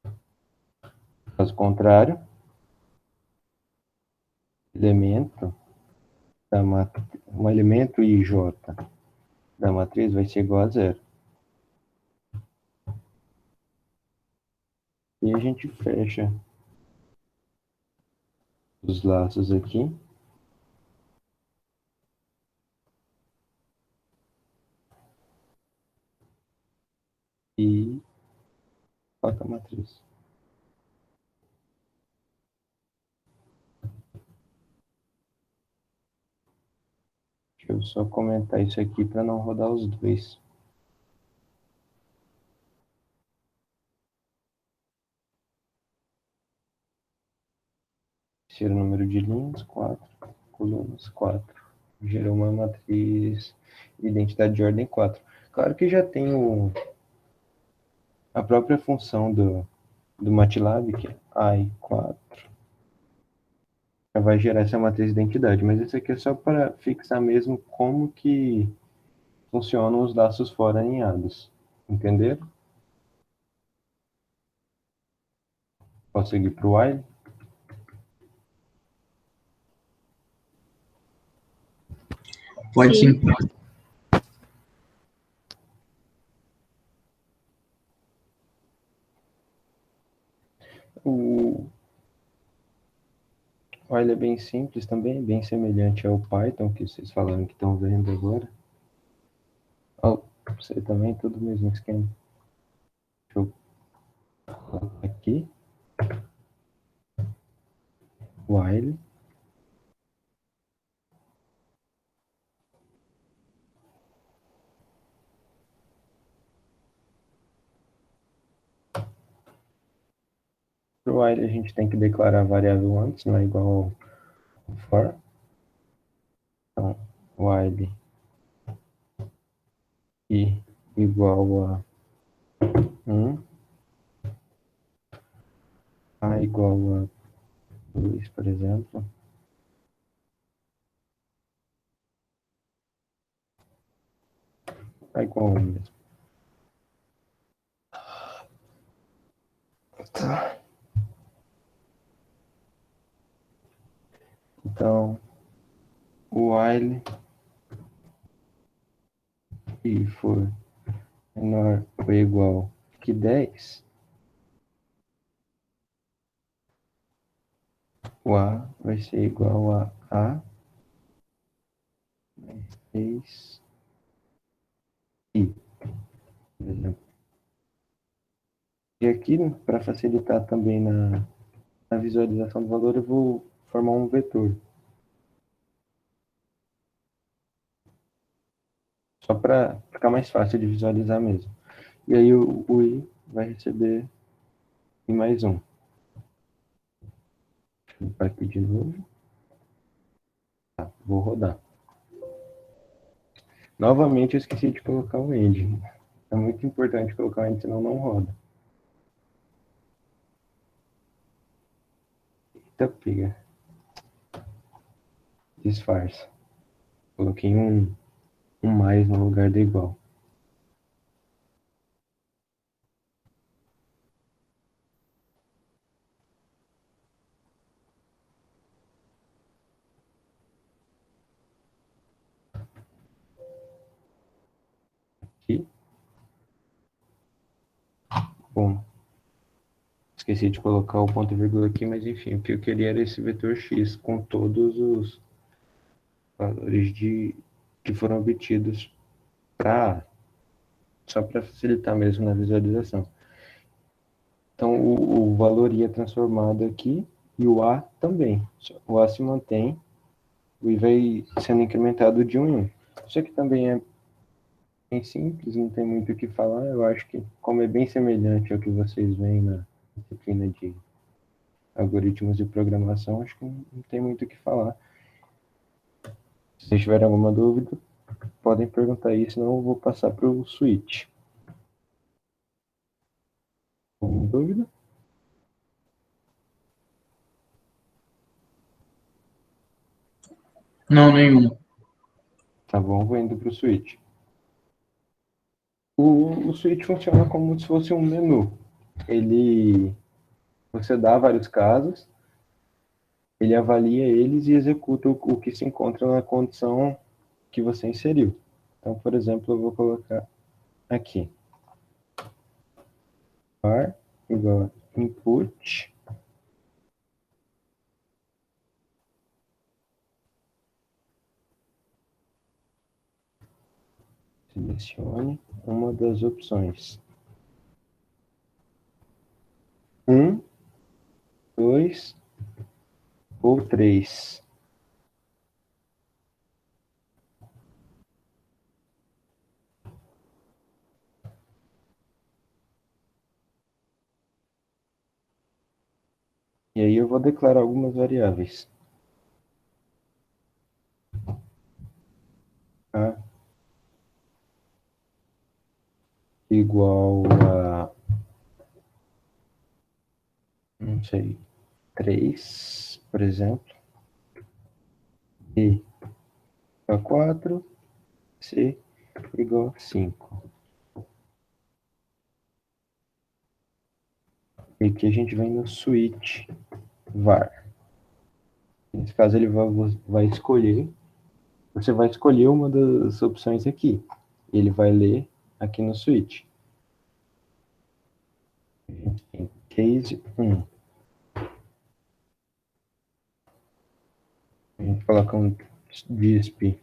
1. Caso contrário, um elemento IJ da matriz vai ser igual a 0. E a gente fecha os laços aqui. E coloca a matriz. Deixa eu só comentar isso aqui para não rodar os dois. Terceiro número de linhas, 4. Colunas, 4. Gerou uma matriz de identidade de ordem 4. Claro que já tem a própria função do MATLAB, que é AI4. Já vai gerar essa matriz de identidade, mas isso aqui é só para fixar mesmo como que funcionam os laços fora alinhados. Entenderam? Posso seguir para o while? Pode sim. O while é bem simples também, bem semelhante ao Python que vocês falaram que estão vendo agora. Você também, tudo o mesmo esquema. Deixa eu colocar aqui. While. Para o while a gente tem que declarar a variável antes, não é igual ao for. Então, while i igual a 1, a igual a 2, por exemplo. A igual a 1 mesmo. Tá. Então, o while i for menor ou igual que 10, o A vai ser igual a vezes I, por exemplo. E aqui, para facilitar também na visualização do valor, eu vou formar um vetor. Só para ficar mais fácil de visualizar mesmo. E aí o I vai receber I mais 1. Deixa eu limpar aqui de novo. Tá, vou rodar. Novamente eu esqueci de colocar o end. É muito importante colocar o end, senão não roda. Eita, pega. Disfarça. Coloquei um mais no lugar do igual. Aqui. Bom. Esqueci de colocar o ponto e vírgula aqui, mas enfim, o que eu queria era esse vetor x com todos os valores que foram obtidos só para facilitar mesmo na visualização. Então, o valor I é transformado aqui e o A também. O A se mantém, o I vai sendo incrementado de 1 em 1. Isso aqui também é bem simples, não tem muito o que falar. Eu acho que, como é bem semelhante ao que vocês veem na disciplina de algoritmos de programação, acho que não tem muito o que falar. Se vocês tiverem alguma dúvida, podem perguntar aí, senão eu vou passar para o switch. Alguma dúvida? Não, nenhuma. Tá bom, vou indo para o switch. O switch funciona como se fosse um menu. Você dá vários casos, ele avalia eles e executa o que se encontra na condição que você inseriu. Então, por exemplo, eu vou colocar aqui. var igual a input selecione uma das opções 1, 2 ou 3. E aí eu vou declarar algumas variáveis. A igual a, não sei, 3, por exemplo. B igual a 4, C igual a 5. E aqui a gente vem no switch var. Nesse caso ele vai escolher, você vai escolher uma das opções aqui. Ele vai ler aqui no switch. Em case 1. A gente coloca um disp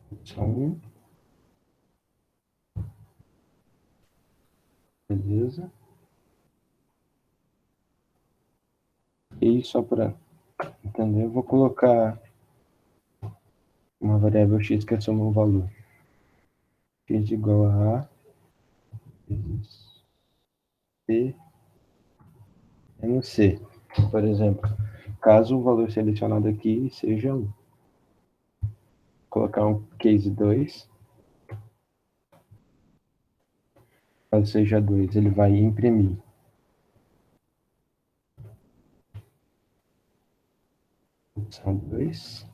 opção 1. Beleza. E só para entender, eu vou colocar uma variável x que assuma um valor. X igual a vezes b menos c. Por exemplo, caso o valor selecionado aqui seja 1. Vou colocar um case 2. Caso seja 2, ele vai imprimir opção 2.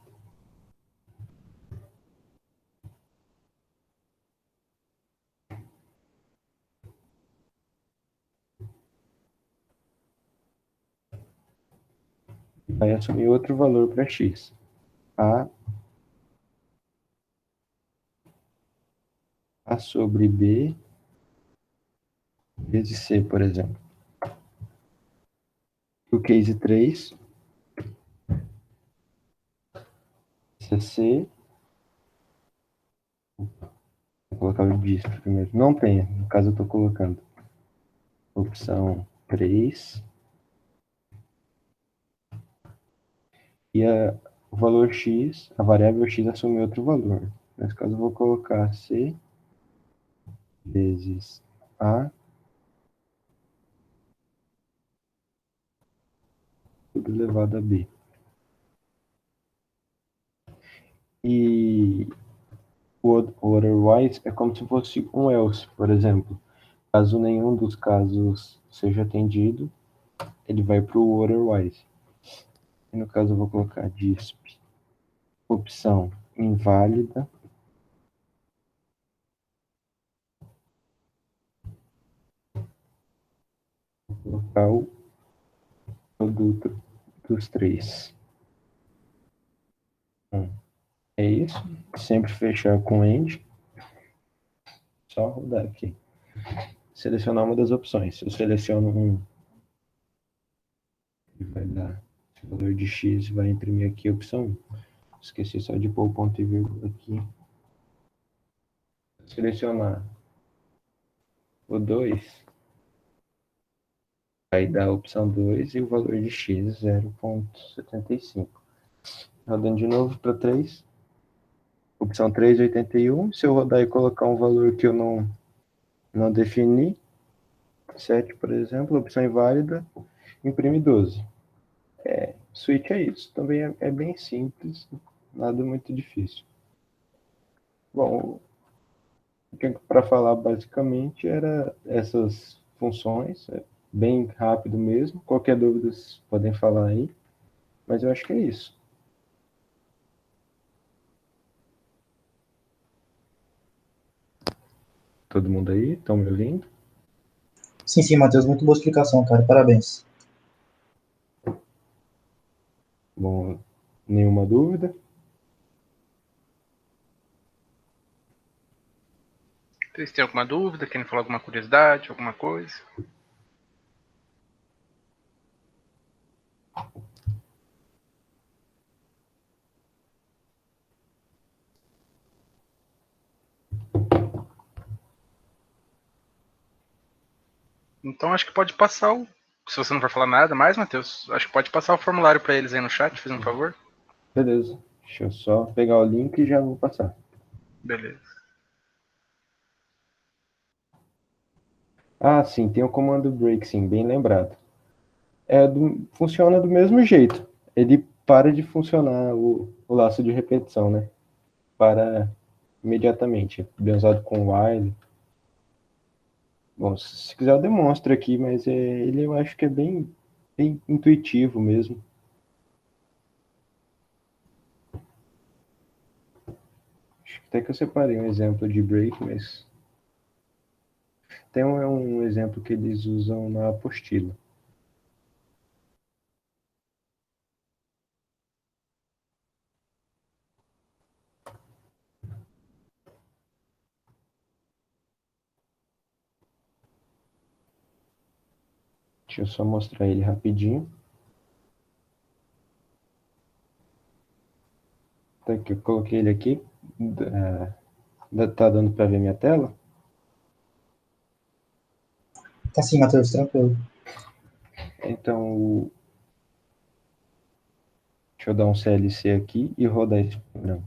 Vai assumir outro valor para x. A sobre b vezes c, por exemplo. O case 3, cc, vou colocar o disp primeiro. Não tem, no caso eu estou colocando opção 3. E o valor x, a variável x assume outro valor. Nesse caso eu vou colocar c vezes a tudo elevado a b. E o otherwise é como se fosse um else, por exemplo. Caso nenhum dos casos seja atendido, ele vai para o otherwise. E no caso eu vou colocar disp opção inválida. Vou colocar o produto dos 3. É isso. Sempre fechar com end. Só rodar aqui. Selecionar uma das opções. Se eu seleciono um, ele vai dar o valor de x, vai imprimir aqui a opção 1. Esqueci só de pôr o ponto e vírgula aqui. selecionar o 2, vai dar a opção 2 e o valor de x 0,75. Rodando de novo para 3, opção 3,81. Se eu rodar e colocar um valor que eu não defini, 7, por exemplo, opção inválida, imprime 12. Switch é isso. Também é bem simples, nada muito difícil. Bom, o que para falar basicamente era essas funções, bem rápido mesmo. Qualquer dúvida vocês podem falar aí, mas eu acho que é isso. Todo mundo aí? Estão me ouvindo? Sim, Matheus, muito boa explicação, cara. Parabéns. Bom, nenhuma dúvida? Vocês têm alguma dúvida? Querem falar alguma curiosidade, alguma coisa? Então acho que pode passar o. Se você não for falar nada mais, Matheus, acho que pode passar o formulário para eles aí no chat, faz um favor. Beleza. Deixa eu só pegar o link e já vou passar. Beleza. Ah, sim, tem o comando break, sim, bem lembrado. Funciona do mesmo jeito. Ele para de funcionar o laço de repetição, né? Para imediatamente. Bem usado com while. Bom, se quiser eu demonstro aqui, mas ele eu acho que é bem intuitivo mesmo. Acho que até que eu separei um exemplo de break, mas tem um exemplo que eles usam na apostila. Deixa eu só mostrar ele rapidinho. Tá aqui, eu coloquei ele aqui. Tá dando para ver minha tela? Tá sim, Matheus, tranquilo. Então, deixa eu dar um CLC aqui e rodar esse programa.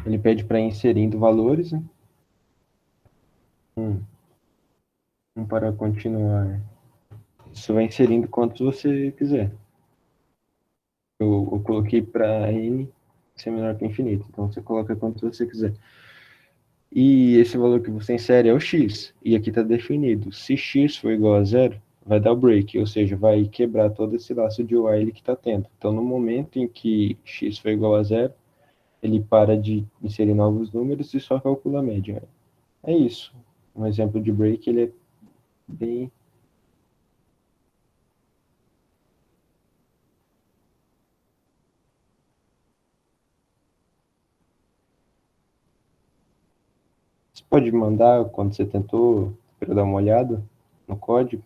Ele pede para ir inserindo valores, né? Para continuar. Você vai inserindo quantos você quiser. Eu coloquei para n ser menor que infinito. Então, você coloca quantos você quiser. E esse valor que você insere é o x. E aqui está definido. Se x for igual a zero, vai dar o break. Ou seja, vai quebrar todo esse laço de while que está tendo. Então, no momento em que x for igual a zero, ele para de inserir novos números e só calcula a média. É isso. Um exemplo de break, ele é bem... Você pode mandar quando você tentou, para dar uma olhada no código.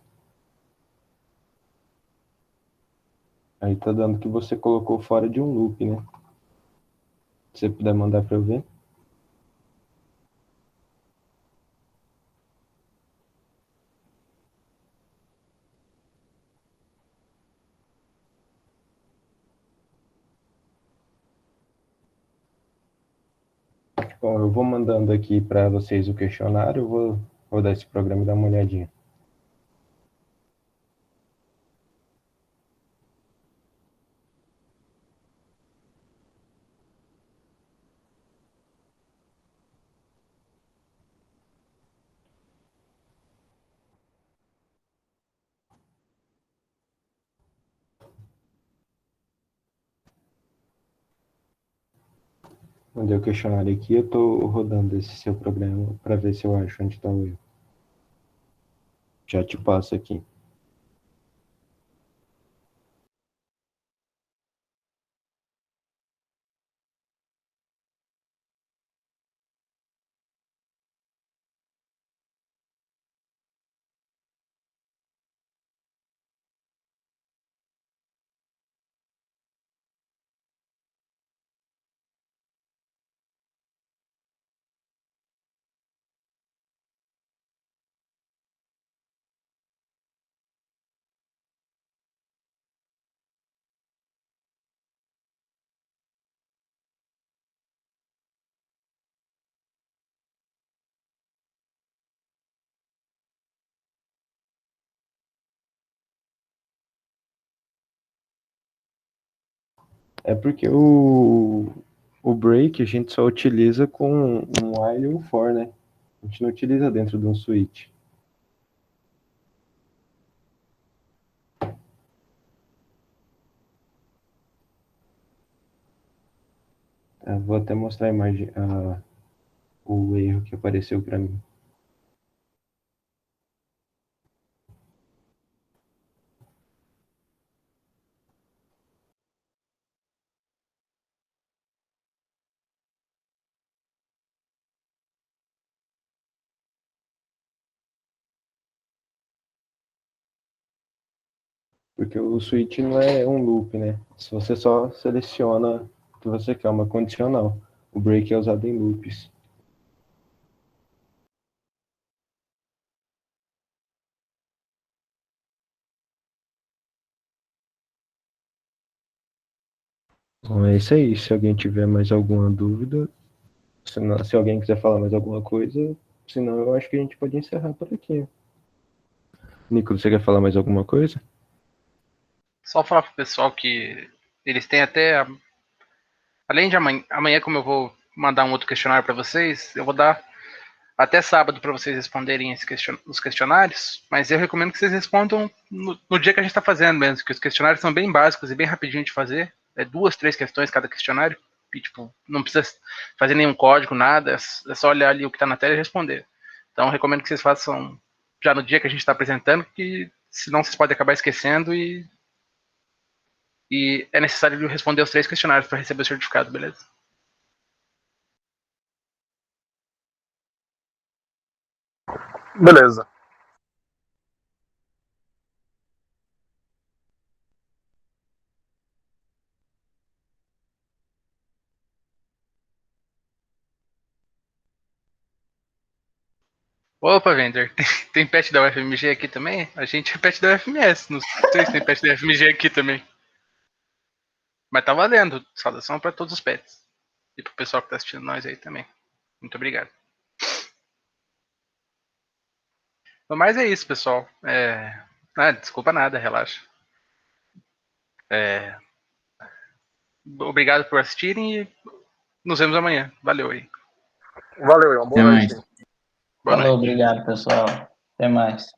Aí tá dando que você colocou fora de um loop, né? Se você puder mandar para eu ver. Bom, eu vou mandando aqui para vocês o questionário, eu vou rodar esse programa e dar uma olhadinha. Mandei o questionário aqui, eu estou rodando esse seu programa para ver se eu acho onde está o erro. Já te passo aqui. É porque o break a gente só utiliza com um while e um for, né? A gente não utiliza dentro de um switch. Vou até mostrar a imagem, o erro que apareceu para mim. Porque o switch não é um loop, né? Se você só seleciona o que você quer, uma condicional. O break é usado em loops. Então é isso aí. Se alguém tiver mais alguma dúvida, se alguém quiser falar mais alguma coisa, senão eu acho que a gente pode encerrar por aqui. Nicolas, você quer falar mais alguma coisa? Só falar pro pessoal que eles têm até. Além de amanhã, como eu vou mandar um outro questionário para vocês, eu vou dar até sábado para vocês responderem os questionários, mas eu recomendo que vocês respondam no dia que a gente está fazendo mesmo, que os questionários são bem básicos e bem rapidinho de fazer. É 2, 3 questões cada questionário. E, tipo, não precisa fazer nenhum código, nada, é só olhar ali o que está na tela e responder. Então, eu recomendo que vocês façam já no dia que a gente está apresentando, que senão vocês podem acabar esquecendo e é necessário responder os 3 questionários para receber o certificado, beleza? Beleza. Opa, Vender, tem patch da UFMG aqui também? A gente é patch da UFMS, não sei se tem patch da UFMG aqui também. Mas tá valendo, saudação para todos os pets. E pro pessoal que tá assistindo nós aí também. Muito obrigado. Mas é isso, pessoal. Desculpa nada, relaxa. Obrigado por assistirem e nos vemos amanhã. Valeu aí. Valeu, Ian. Boa Até noite. mais. Boa Falou, noite. obrigado, pessoal. Até mais.